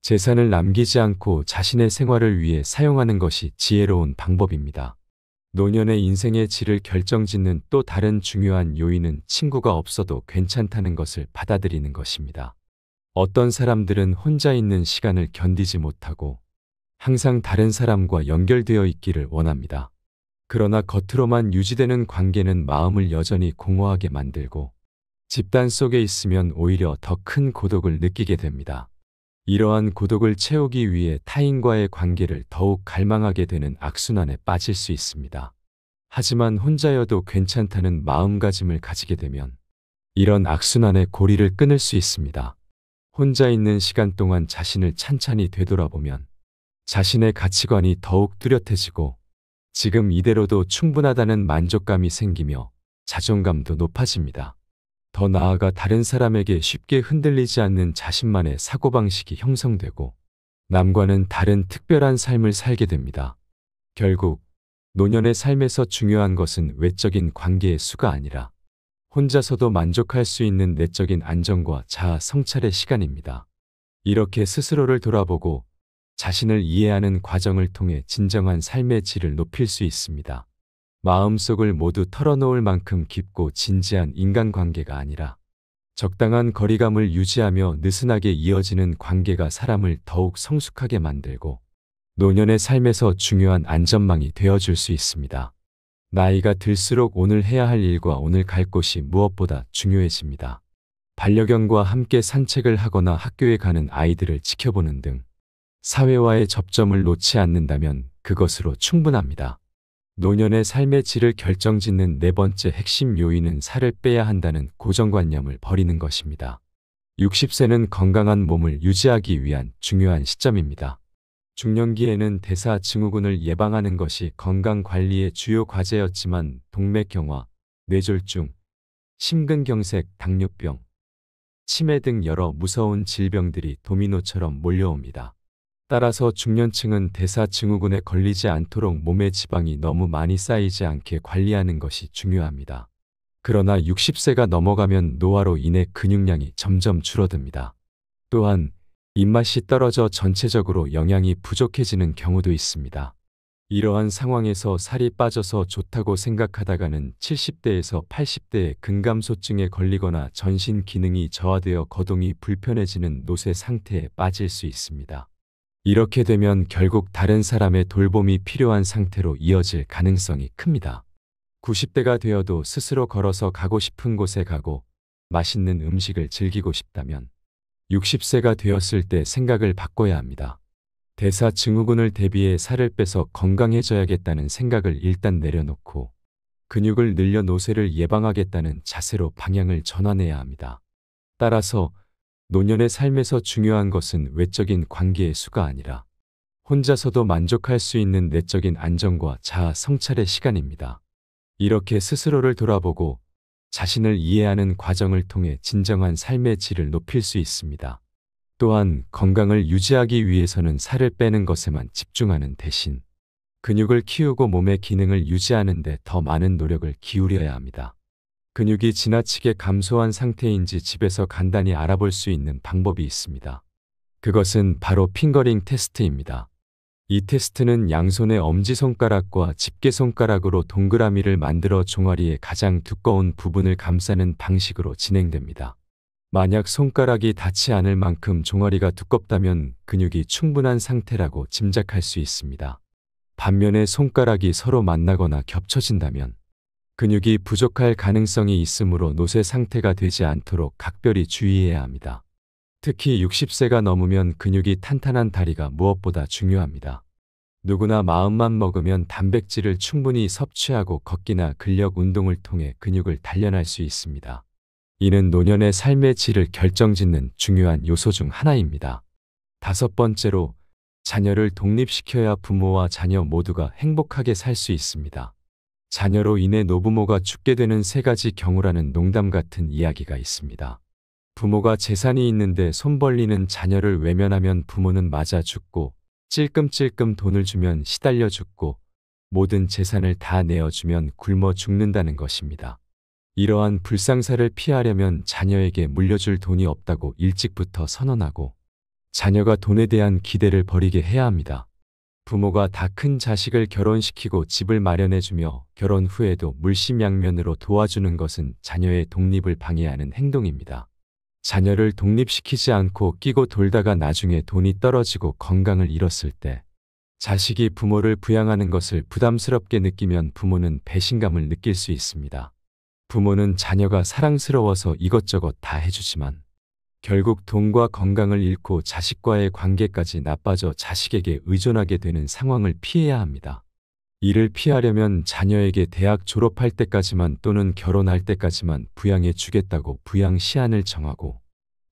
재산을 남기지 않고 자신의 생활을 위해 사용하는 것이 지혜로운 방법입니다. 노년의 인생의 질을 결정짓는 또 다른 중요한 요인은 친구가 없어도 괜찮다는 것을 받아들이는 것입니다. 어떤 사람들은 혼자 있는 시간을 견디지 못하고 항상 다른 사람과 연결되어 있기를 원합니다. 그러나 겉으로만 유지되는 관계는 마음을 여전히 공허하게 만들고 집단 속에 있으면 오히려 더 큰 고독을 느끼게 됩니다. 이러한 고독을 채우기 위해 타인과의 관계를 더욱 갈망하게 되는 악순환에 빠질 수 있습니다. 하지만 혼자여도 괜찮다는 마음가짐을 가지게 되면 이런 악순환의 고리를 끊을 수 있습니다. 혼자 있는 시간 동안 자신을 찬찬히 되돌아보면 자신의 가치관이 더욱 뚜렷해지고 지금 이대로도 충분하다는 만족감이 생기며 자존감도 높아집니다. 더 나아가 다른 사람에게 쉽게 흔들리지 않는 자신만의 사고방식이 형성되고 남과는 다른 특별한 삶을 살게 됩니다. 결국 노년의 삶에서 중요한 것은 외적인 관계의 수가 아니라 혼자서도 만족할 수 있는 내적인 안정과 자아 성찰의 시간입니다. 이렇게 스스로를 돌아보고 자신을 이해하는 과정을 통해 진정한 삶의 질을 높일 수 있습니다. 마음속을 모두 털어놓을 만큼 깊고 진지한 인간관계가 아니라 적당한 거리감을 유지하며 느슨하게 이어지는 관계가 사람을 더욱 성숙하게 만들고 노년의 삶에서 중요한 안전망이 되어줄 수 있습니다. 나이가 들수록 오늘 해야 할 일과 오늘 갈 곳이 무엇보다 중요해집니다. 반려견과 함께 산책을 하거나 학교에 가는 아이들을 지켜보는 등 사회와의 접점을 놓지 않는다면 그것으로 충분합니다. 노년의 삶의 질을 결정짓는 네 번째 핵심 요인은 살을 빼야 한다는 고정관념을 버리는 것입니다. 60세는 건강한 몸을 유지하기 위한 중요한 시점입니다. 중년기에는 대사증후군을 예방하는 것이 건강관리의 주요 과제였지만 동맥경화, 뇌졸중, 심근경색, 당뇨병, 치매 등 여러 무서운 질병들이 도미노처럼 몰려옵니다. 따라서 중년층은 대사증후군에 걸리지 않도록 몸의 지방이 너무 많이 쌓이지 않게 관리하는 것이 중요합니다. 그러나 60세가 넘어가면 노화로 인해 근육량이 점점 줄어듭니다. 또한 입맛이 떨어져 전체적으로 영양이 부족해지는 경우도 있습니다. 이러한 상황에서 살이 빠져서 좋다고 생각하다가는 70대에서 80대의 근감소증에 걸리거나 전신 기능이 저하되어 거동이 불편해지는 노쇠 상태에 빠질 수 있습니다. 이렇게 되면 결국 다른 사람의 돌봄이 필요한 상태로 이어질 가능성이 큽니다. 90대가 되어도 스스로 걸어서 가고 싶은 곳에 가고 맛있는 음식을 즐기고 싶다면 60세가 되었을 때 생각을 바꿔야 합니다. 대사증후군을 대비해 살을 빼서 건강해져야겠다는 생각을 일단 내려놓고 근육을 늘려 노쇠를 예방하겠다는 자세로 방향을 전환해야 합니다. 따라서 노년의 삶에서 중요한 것은 외적인 관계의 수가 아니라 혼자서도 만족할 수 있는 내적인 안정과 자아 성찰의 시간입니다. 이렇게 스스로를 돌아보고 자신을 이해하는 과정을 통해 진정한 삶의 질을 높일 수 있습니다. 또한 건강을 유지하기 위해서는 살을 빼는 것에만 집중하는 대신 근육을 키우고 몸의 기능을 유지하는 데 더 많은 노력을 기울여야 합니다. 근육이 지나치게 감소한 상태인지 집에서 간단히 알아볼 수 있는 방법이 있습니다. 그것은 바로 핑거링 테스트입니다. 이 테스트는 양손의 엄지손가락과 집게손가락으로 동그라미를 만들어 종아리의 가장 두꺼운 부분을 감싸는 방식으로 진행됩니다. 만약 손가락이 닿지 않을 만큼 종아리가 두껍다면 근육이 충분한 상태라고 짐작할 수 있습니다. 반면에 손가락이 서로 만나거나 겹쳐진다면 근육이 부족할 가능성이 있으므로 노쇠 상태가 되지 않도록 각별히 주의해야 합니다. 특히 60세가 넘으면 근육이 탄탄한 다리가 무엇보다 중요합니다. 누구나 마음만 먹으면 단백질을 충분히 섭취하고 걷기나 근력 운동을 통해 근육을 단련할 수 있습니다. 이는 노년의 삶의 질을 결정짓는 중요한 요소 중 하나입니다. 다섯 번째로, 자녀를 독립시켜야 부모와 자녀 모두가 행복하게 살 수 있습니다. 자녀로 인해 노부모가 죽게 되는 세 가지 경우라는 농담 같은 이야기가 있습니다. 부모가 재산이 있는데 손 벌리는 자녀를 외면하면 부모는 맞아 죽고, 찔끔찔끔 돈을 주면 시달려 죽고, 모든 재산을 다 내어주면 굶어 죽는다는 것입니다. 이러한 불상사를 피하려면 자녀에게 물려줄 돈이 없다고 일찍부터 선언하고 자녀가 돈에 대한 기대를 버리게 해야 합니다. 부모가 다 큰 자식을 결혼시키고 집을 마련해주며 결혼 후에도 물심양면으로 도와주는 것은 자녀의 독립을 방해하는 행동입니다. 자녀를 독립시키지 않고 끼고 돌다가 나중에 돈이 떨어지고 건강을 잃었을 때 자식이 부모를 부양하는 것을 부담스럽게 느끼면 부모는 배신감을 느낄 수 있습니다. 부모는 자녀가 사랑스러워서 이것저것 다 해주지만 결국 돈과 건강을 잃고 자식과의 관계까지 나빠져 자식에게 의존하게 되는 상황을 피해야 합니다. 이를 피하려면 자녀에게 대학 졸업할 때까지만 또는 결혼할 때까지만 부양해 주겠다고 부양 시한을 정하고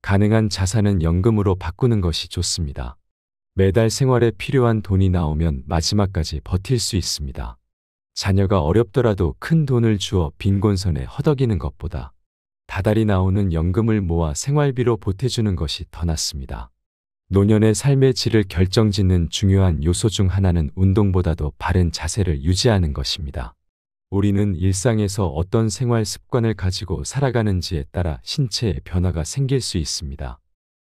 가능한 자산은 연금으로 바꾸는 것이 좋습니다. 매달 생활에 필요한 돈이 나오면 마지막까지 버틸 수 있습니다. 자녀가 어렵더라도 큰 돈을 주어 빈곤선에 허덕이는 것보다 다달이 나오는 연금을 모아 생활비로 보태주는 것이 더 낫습니다. 노년의 삶의 질을 결정짓는 중요한 요소 중 하나는 운동보다도 바른 자세를 유지하는 것입니다. 우리는 일상에서 어떤 생활 습관을 가지고 살아가는지에 따라 신체에 변화가 생길 수 있습니다.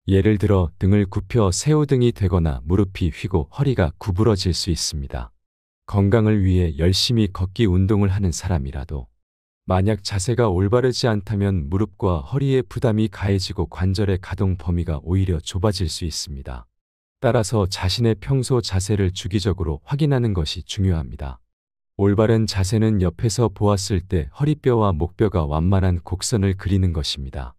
예를 들어 등을 굽혀 새우등이 되거나 무릎이 휘고 허리가 구부러질 수 있습니다. 건강을 위해 열심히 걷기 운동을 하는 사람이라도 만약 자세가 올바르지 않다면 무릎과 허리에 부담이 가해지고 관절의 가동 범위가 오히려 좁아질 수 있습니다. 따라서 자신의 평소 자세를 주기적으로 확인하는 것이 중요합니다. 올바른 자세는 옆에서 보았을 때 허리뼈와 목뼈가 완만한 곡선을 그리는 것입니다.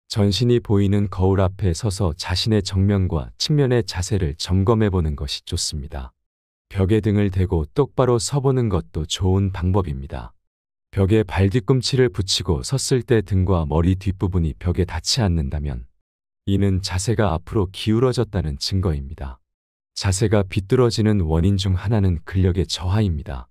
전신이 보이는 거울 앞에 서서 자신의 정면과 측면의 자세를 점검해 보는 것이 좋습니다. 벽에 등을 대고 똑바로 서보는 것도 좋은 방법입니다. 벽에 발 뒤꿈치를 붙이고 섰을 때 등과 머리 뒷부분이 벽에 닿지 않는다면 이는 자세가 앞으로 기울어졌다는 증거입니다. 자세가 비뚤어지는 원인 중 하나는 근력의 저하입니다.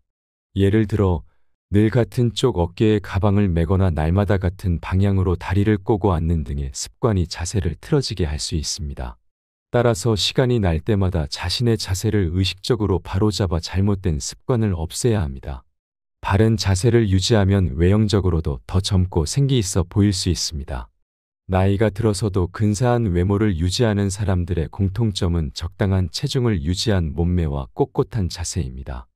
예를 들어 늘 같은 쪽 어깨에 가방을 메거나 날마다 같은 방향으로 다리를 꼬고 앉는 등의 습관이 자세를 틀어지게 할 수 있습니다. 따라서 시간이 날 때마다 자신의 자세를 의식적으로 바로잡아 잘못된 습관을 없애야 합니다. 바른 자세를 유지하면 외형적으로도 더 젊고 생기 있어 보일 수 있습니다. 나이가 들어서도 근사한 외모를 유지하는 사람들의 공통점은 적당한 체중을 유지한 몸매와 꼿꼿한 자세입니다.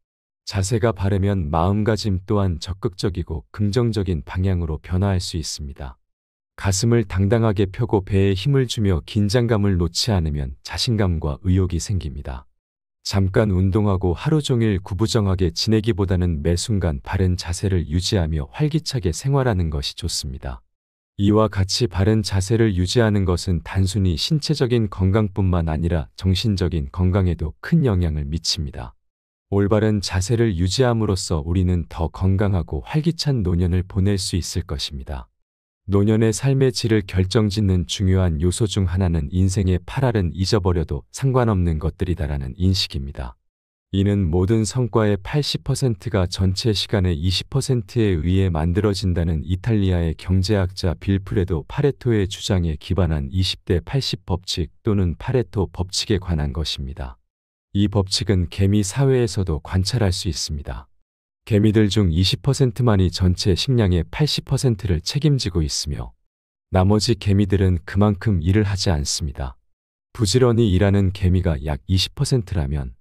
자세가 바르면 마음가짐 또한 적극적이고 긍정적인 방향으로 변화할 수 있습니다. 가슴을 당당하게 펴고 배에 힘을 주며 긴장감을 놓지 않으면 자신감과 의욕이 생깁니다. 잠깐 운동하고 하루 종일 구부정하게 지내기보다는 매 순간 바른 자세를 유지하며 활기차게 생활하는 것이 좋습니다. 이와 같이 바른 자세를 유지하는 것은 단순히 신체적인 건강뿐만 아니라 정신적인 건강에도 큰 영향을 미칩니다. 올바른 자세를 유지함으로써 우리는 더 건강하고 활기찬 노년을 보낼 수 있을 것입니다. 노년의 삶의 질을 결정짓는 중요한 요소 중 하나는 인생의 8알은 잊어버려도 상관없는 것들이다라는 인식입니다. 이는 모든 성과의 80%가 전체 시간의 20%에 의해 만들어진다는 이탈리아의 경제학자 빌프레도 파레토의 주장에 기반한 20대 80 법칙 또는 파레토 법칙에 관한 것입니다. 이 법칙은 개미 사회에서도 관찰할 수 있습니다. 개미들 중 20%만이 전체 식량의 80%를 책임지고 있으며 나머지 개미들은 그만큼 일을 하지 않습니다. 부지런히 일하는 개미가 약 20%라면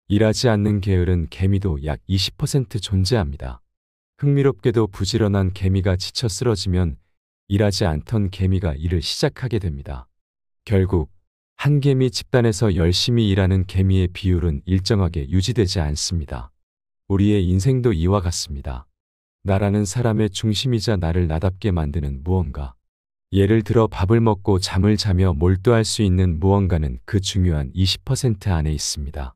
일하지 않는 게으른 개미도 약 20% 존재합니다. 흥미롭게도 부지런한 개미가 지쳐 쓰러지면 일하지 않던 개미가 일을 시작하게 됩니다. 결국 한 개미 집단에서 열심히 일하는 개미의 비율은 일정하게 유지되지 않습니다. 우리의 인생도 이와 같습니다. 나라는 사람의 중심이자 나를 나답게 만드는 무언가. 예를 들어 밥을 먹고 잠을 자며 몰두할 수 있는 무언가는 그 중요한 20% 안에 있습니다.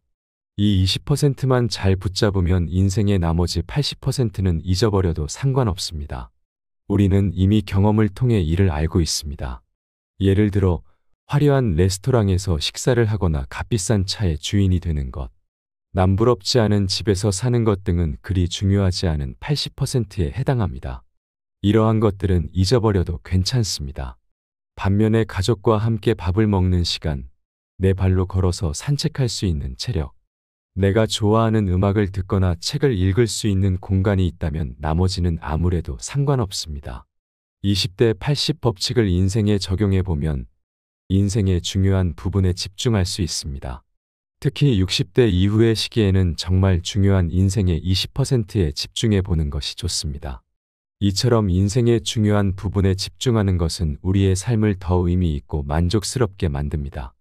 이 20%만 잘 붙잡으면 인생의 나머지 80%는 잊어버려도 상관없습니다. 우리는 이미 경험을 통해 이를 알고 있습니다. 예를 들어 화려한 레스토랑에서 식사를 하거나 값비싼 차의 주인이 되는 것, 남부럽지 않은 집에서 사는 것 등은 그리 중요하지 않은 80%에 해당합니다. 이러한 것들은 잊어버려도 괜찮습니다. 반면에 가족과 함께 밥을 먹는 시간, 내 발로 걸어서 산책할 수 있는 체력, 내가 좋아하는 음악을 듣거나 책을 읽을 수 있는 공간이 있다면 나머지는 아무래도 상관없습니다. 20대 80 법칙을 인생에 적용해 보면 인생의 중요한 부분에 집중할 수 있습니다. 특히 60대 이후의 시기에는 정말 중요한 인생의 20%에 집중해 보는 것이 좋습니다. 이처럼 인생의 중요한 부분에 집중하는 것은 우리의 삶을 더 의미 있고 만족스럽게 만듭니다.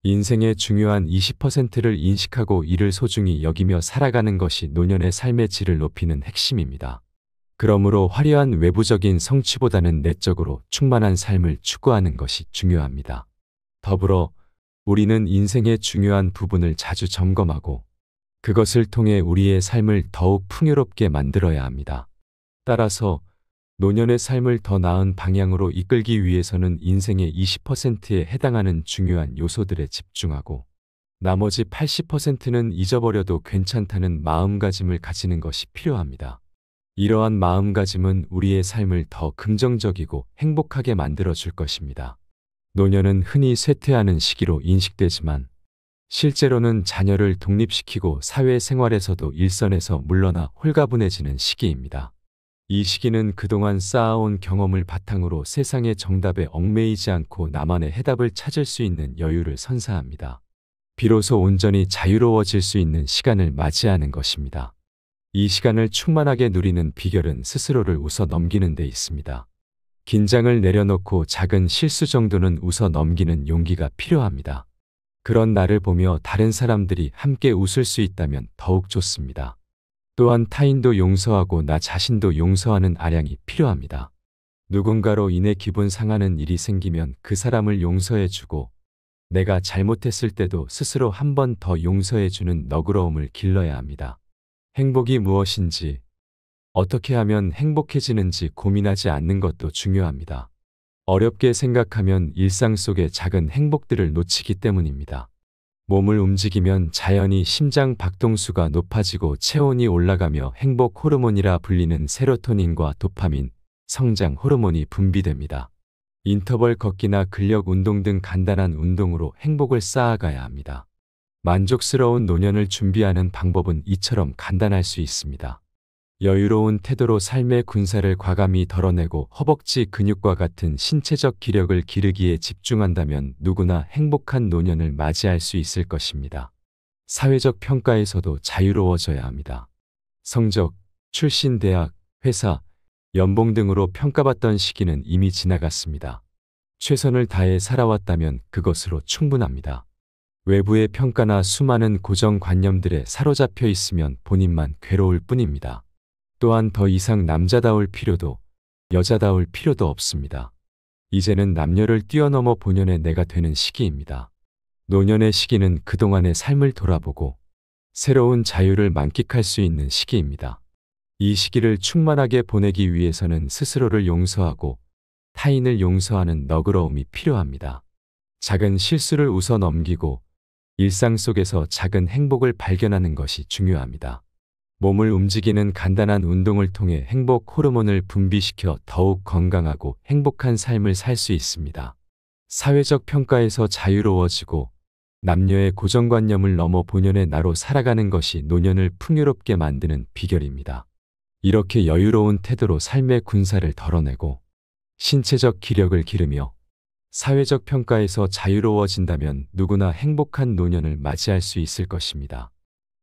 인생의 중요한 20%를 인식하고 이를 소중히 여기며 살아가는 것이 노년의 삶의 질을 높이는 핵심입니다. 그러므로 화려한 외부적인 성취보다는 내적으로 충만한 삶을 추구하는 것이 중요합니다. 더불어 우리는 인생의 중요한 부분을 자주 점검하고 그것을 통해 우리의 삶을 더욱 풍요롭게 만들어야 합니다. 따라서 노년의 삶을 더 나은 방향으로 이끌기 위해서는 인생의 20%에 해당하는 중요한 요소들에 집중하고 나머지 80%는 잊어버려도 괜찮다는 마음가짐을 가지는 것이 필요합니다. 이러한 마음가짐은 우리의 삶을 더 긍정적이고 행복하게 만들어 줄 것입니다. 노년은 흔히 쇠퇴하는 시기로 인식되지만 실제로는 자녀를 독립시키고 사회생활에서도 일선에서 물러나 홀가분해지는 시기입니다. 이 시기는 그동안 쌓아온 경험을 바탕으로 세상의 정답에 얽매이지 않고 나만의 해답을 찾을 수 있는 여유를 선사합니다. 비로소 온전히 자유로워질 수 있는 시간을 맞이하는 것입니다. 이 시간을 충만하게 누리는 비결은 스스로를 웃어 넘기는 데 있습니다. 긴장을 내려놓고 작은 실수 정도는 웃어 넘기는 용기가 필요합니다. 그런 나를 보며 다른 사람들이 함께 웃을 수 있다면 더욱 좋습니다. 또한 타인도 용서하고 나 자신도 용서하는 아량이 필요합니다. 누군가로 인해 기분 상하는 일이 생기면 그 사람을 용서해주고 내가 잘못했을 때도 스스로 한 번 더 용서해주는 너그러움을 길러야 합니다. 행복이 무엇인지, 어떻게 하면 행복해지는지 고민하지 않는 것도 중요합니다. 어렵게 생각하면 일상 속의 작은 행복들을 놓치기 때문입니다. 몸을 움직이면 자연히 심장 박동수가 높아지고 체온이 올라가며 행복 호르몬이라 불리는 세로토닌과 도파민, 성장 호르몬이 분비됩니다. 인터벌 걷기나 근력 운동 등 간단한 운동으로 행복을 쌓아가야 합니다. 만족스러운 노년을 준비하는 방법은 이처럼 간단할 수 있습니다. 여유로운 태도로 삶의 군살을 과감히 덜어내고 허벅지 근육과 같은 신체적 기력을 기르기에 집중한다면 누구나 행복한 노년을 맞이할 수 있을 것입니다. 사회적 평가에서도 자유로워져야 합니다. 성적, 출신 대학, 회사, 연봉 등으로 평가받던 시기는 이미 지나갔습니다. 최선을 다해 살아왔다면 그것으로 충분합니다. 외부의 평가나 수많은 고정관념들에 사로잡혀 있으면 본인만 괴로울 뿐입니다. 또한 더 이상 남자다울 필요도 여자다울 필요도 없습니다. 이제는 남녀를 뛰어넘어 본연의 내가 되는 시기입니다. 노년의 시기는 그동안의 삶을 돌아보고 새로운 자유를 만끽할 수 있는 시기입니다. 이 시기를 충만하게 보내기 위해서는 스스로를 용서하고 타인을 용서하는 너그러움이 필요합니다. 작은 실수를 웃어 넘기고 일상 속에서 작은 행복을 발견하는 것이 중요합니다. 몸을 움직이는 간단한 운동을 통해 행복 호르몬을 분비시켜 더욱 건강하고 행복한 삶을 살 수 있습니다. 사회적 평가에서 자유로워지고 남녀의 고정관념을 넘어 본연의 나로 살아가는 것이 노년을 풍요롭게 만드는 비결입니다. 이렇게 여유로운 태도로 삶의 군살을 덜어내고 신체적 기력을 기르며 사회적 평가에서 자유로워진다면 누구나 행복한 노년을 맞이할 수 있을 것입니다.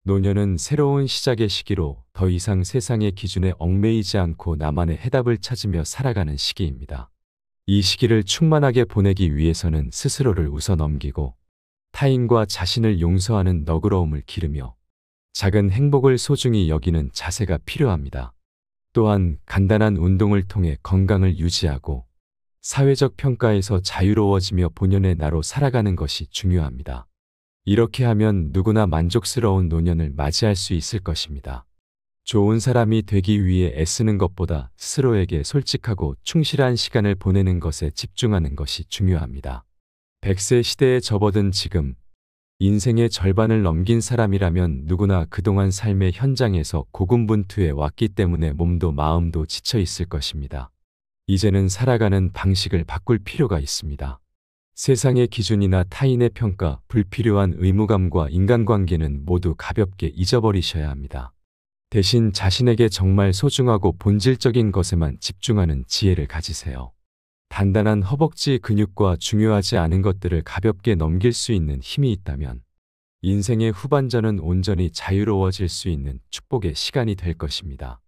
노년은 새로운 시작의 시기로 더 이상 세상의 기준에 얽매이지 않고 나만의 해답을 찾으며 살아가는 시기입니다. 이 시기를 충만하게 보내기 위해서는 스스로를 웃어 넘기고 타인과 자신을 용서하는 너그러움을 기르며 작은 행복을 소중히 여기는 자세가 필요합니다. 또한 간단한 운동을 통해 건강을 유지하고 사회적 평가에서 자유로워지며 본연의 나로 살아가는 것이 중요합니다. 이렇게 하면 누구나 만족스러운 노년을 맞이할 수 있을 것입니다. 좋은 사람이 되기 위해 애쓰는 것보다 스스로에게 솔직하고 충실한 시간을 보내는 것에 집중하는 것이 중요합니다. 100세 시대에 접어든 지금, 인생의 절반을 넘긴 사람이라면 누구나 그동안 삶의 현장에서 고군분투해 왔기 때문에 몸도 마음도 지쳐 있을 것입니다. 이제는 살아가는 방식을 바꿀 필요가 있습니다. 세상의 기준이나 타인의 평가, 불필요한 의무감과 인간관계는 모두 가볍게 잊어버리셔야 합니다. 대신 자신에게 정말 소중하고 본질적인 것에만 집중하는 지혜를 가지세요. 단단한 허벅지 근육과 중요하지 않은 것들을 가볍게 넘길 수 있는 힘이 있다면 인생의 후반전은 온전히 자유로워질 수 있는 축복의 시간이 될 것입니다.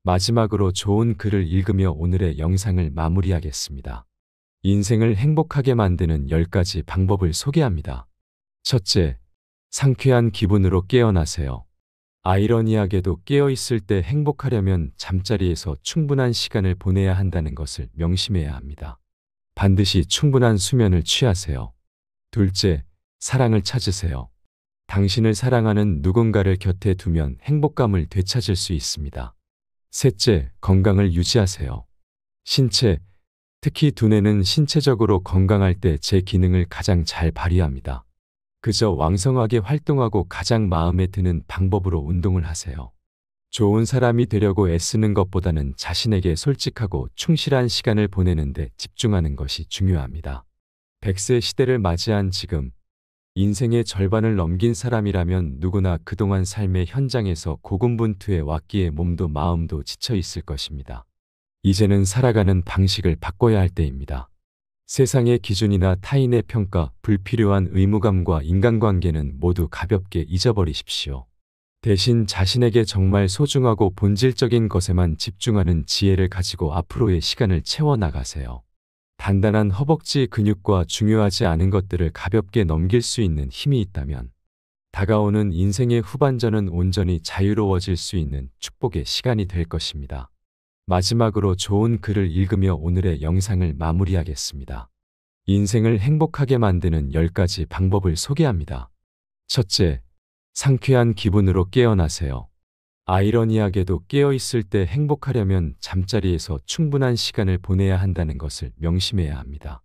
마지막으로 좋은 글을 읽으며 오늘의 영상을 마무리하겠습니다. 인생을 행복하게 만드는 10가지 방법을 소개합니다. 첫째, 상쾌한 기분으로 깨어나세요. 아이러니하게도 깨어 있을 때 행복하려면 잠자리에서 충분한 시간을 보내야 한다는 것을 명심해야 합니다. 반드시 충분한 수면을 취하세요. 둘째, 사랑을 찾으세요. 당신을 사랑하는 누군가를 곁에 두면 행복감을 되찾을 수 있습니다. 셋째, 건강을 유지하세요. 신체, 특히 두뇌는 신체적으로 건강할 때 제 기능을 가장 잘 발휘합니다. 그저 왕성하게 활동하고 가장 마음에 드는 방법으로 운동을 하세요. 좋은 사람이 되려고 애쓰는 것보다는 자신에게 솔직하고 충실한 시간을 보내는 데 집중하는 것이 중요합니다. 100세 시대를 맞이한 지금, 인생의 절반을 넘긴 사람이라면 누구나 그동안 삶의 현장에서 고군분투해 왔기에 몸도 마음도 지쳐 있을 것입니다. 이제는 살아가는 방식을 바꿔야 할 때입니다. 세상의 기준이나 타인의 평가, 불필요한 의무감과 인간관계는 모두 가볍게 잊어버리십시오. 대신 자신에게 정말 소중하고 본질적인 것에만 집중하는 지혜를 가지고 앞으로의 시간을 채워나가세요. 단단한 허벅지 근육과 중요하지 않은 것들을 가볍게 넘길 수 있는 힘이 있다면 다가오는 인생의 후반전은 온전히 자유로워질 수 있는 축복의 시간이 될 것입니다. 마지막으로 좋은 글을 읽으며 오늘의 영상을 마무리하겠습니다. 인생을 행복하게 만드는 10가지 방법을 소개합니다. 첫째, 상쾌한 기분으로 깨어나세요. 아이러니하게도 깨어있을 때 행복하려면 잠자리에서 충분한 시간을 보내야 한다는 것을 명심해야 합니다.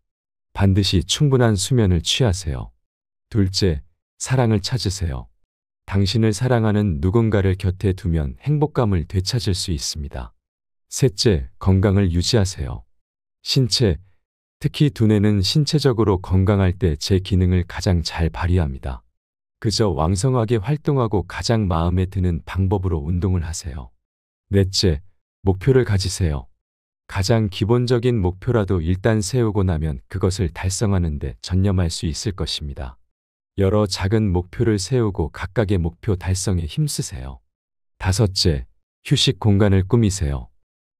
반드시 충분한 수면을 취하세요. 둘째, 사랑을 찾으세요. 당신을 사랑하는 누군가를 곁에 두면 행복감을 되찾을 수 있습니다. 셋째, 건강을 유지하세요. 신체, 특히 두뇌는 신체적으로 건강할 때 제 기능을 가장 잘 발휘합니다. 그저 왕성하게 활동하고 가장 마음에 드는 방법으로 운동을 하세요. 넷째, 목표를 가지세요. 가장 기본적인 목표라도 일단 세우고 나면 그것을 달성하는 데 전념할 수 있을 것입니다. 여러 작은 목표를 세우고 각각의 목표 달성에 힘쓰세요. 다섯째, 휴식 공간을 꾸미세요.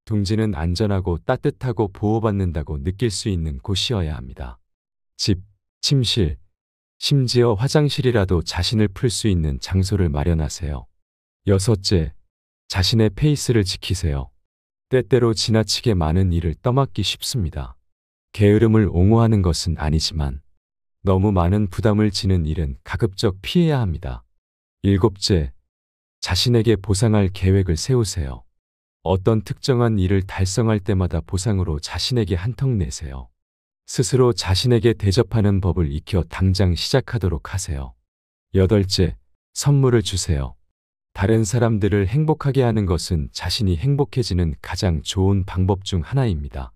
둥지는 안전하고 따뜻하고 보호받는다고 느낄 수 있는 곳이어야 합니다. 집, 침실, 심지어 화장실이라도 자신을 풀 수 있는 장소를 마련하세요. 여섯째, 자신의 페이스를 지키세요. 때때로 지나치게 많은 일을 떠맡기 쉽습니다. 게으름을 옹호하는 것은 아니지만 너무 많은 부담을 지는 일은 가급적 피해야 합니다. 일곱째, 자신에게 보상할 계획을 세우세요. 어떤 특정한 일을 달성할 때마다 보상으로 자신에게 한턱 내세요. 스스로 자신에게 대접하는 법을 익혀 당장 시작하도록 하세요. 여덟째, 선물을 주세요. 다른 사람들을 행복하게 하는 것은 자신이 행복해지는 가장 좋은 방법 중 하나입니다.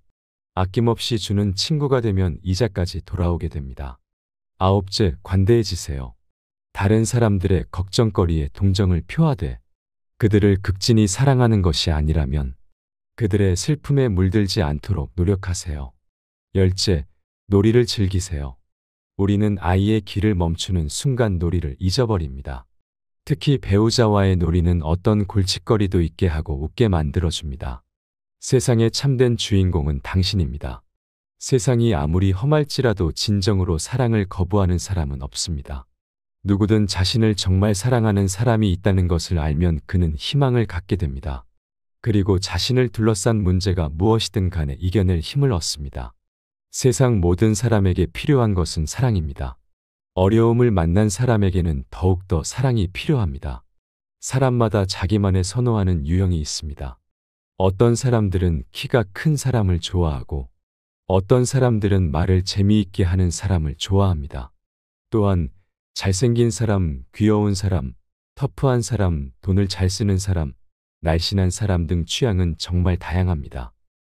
아낌없이 주는 친구가 되면 이자까지 돌아오게 됩니다. 아홉째, 관대해지세요. 다른 사람들의 걱정거리에 동정을 표하되 그들을 극진히 사랑하는 것이 아니라면 그들의 슬픔에 물들지 않도록 노력하세요. 열째, 놀이를 즐기세요. 우리는 아이의 길을 멈추는 순간 놀이를 잊어버립니다. 특히 배우자와의 놀이는 어떤 골칫거리도 있게 하고 웃게 만들어줍니다. 세상의 참된 주인공은 당신입니다. 세상이 아무리 험할지라도 진정으로 사랑을 거부하는 사람은 없습니다. 누구든 자신을 정말 사랑하는 사람이 있다는 것을 알면 그는 희망을 갖게 됩니다. 그리고 자신을 둘러싼 문제가 무엇이든 간에 이겨낼 힘을 얻습니다. 세상 모든 사람에게 필요한 것은 사랑입니다. 어려움을 만난 사람에게는 더욱더 사랑이 필요합니다. 사람마다 자기만의 선호하는 유형이 있습니다. 어떤 사람들은 키가 큰 사람을 좋아하고 어떤 사람들은 말을 재미있게 하는 사람을 좋아합니다. 또한 잘생긴 사람, 귀여운 사람, 터프한 사람, 돈을 잘 쓰는 사람, 날씬한 사람 등 취향은 정말 다양합니다.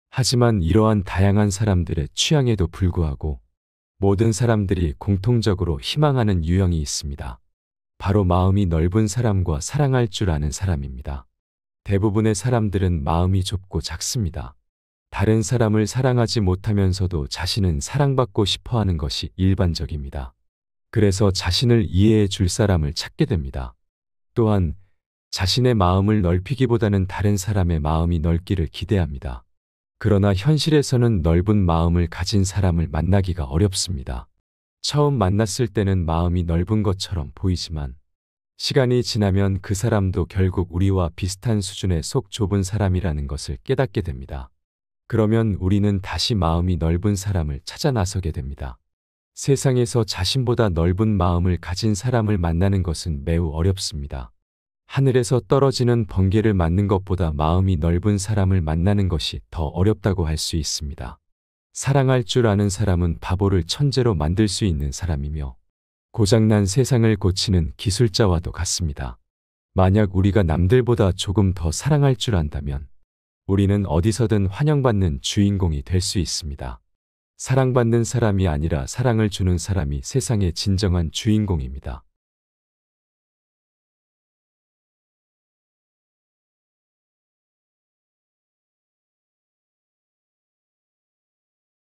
하지만 이러한 다양한 사람들의 취향에도 불구하고 모든 사람들이 공통적으로 희망하는 유형이 있습니다. 바로 마음이 넓은 사람과 사랑할 줄 아는 사람입니다. 대부분의 사람들은 마음이 좁고 작습니다. 다른 사람을 사랑하지 못하면서도 자신은 사랑받고 싶어 하는 것이 일반적입니다. 그래서 자신을 이해해 줄 사람을 찾게 됩니다. 또한 자신의 마음을 넓히기보다는 다른 사람의 마음이 넓기를 기대합니다. 그러나 현실에서는 넓은 마음을 가진 사람을 만나기가 어렵습니다. 처음 만났을 때는 마음이 넓은 것처럼 보이지만 시간이 지나면 그 사람도 결국 우리와 비슷한 수준의 속 좁은 사람이라는 것을 깨닫게 됩니다. 그러면 우리는 다시 마음이 넓은 사람을 찾아 나서게 됩니다. 세상에서 자신보다 넓은 마음을 가진 사람을 만나는 것은 매우 어렵습니다. 하늘에서 떨어지는 번개를 맞는 것보다 마음이 넓은 사람을 만나는 것이 더 어렵다고 할 수 있습니다. 사랑할 줄 아는 사람은 바보를 천재로 만들 수 있는 사람이며 고장난 세상을 고치는 기술자와도 같습니다. 만약 우리가 남들보다 조금 더 사랑할 줄 안다면 우리는 어디서든 환영받는 주인공이 될 수 있습니다. 사랑받는 사람이 아니라 사랑을 주는 사람이 세상의 진정한 주인공입니다.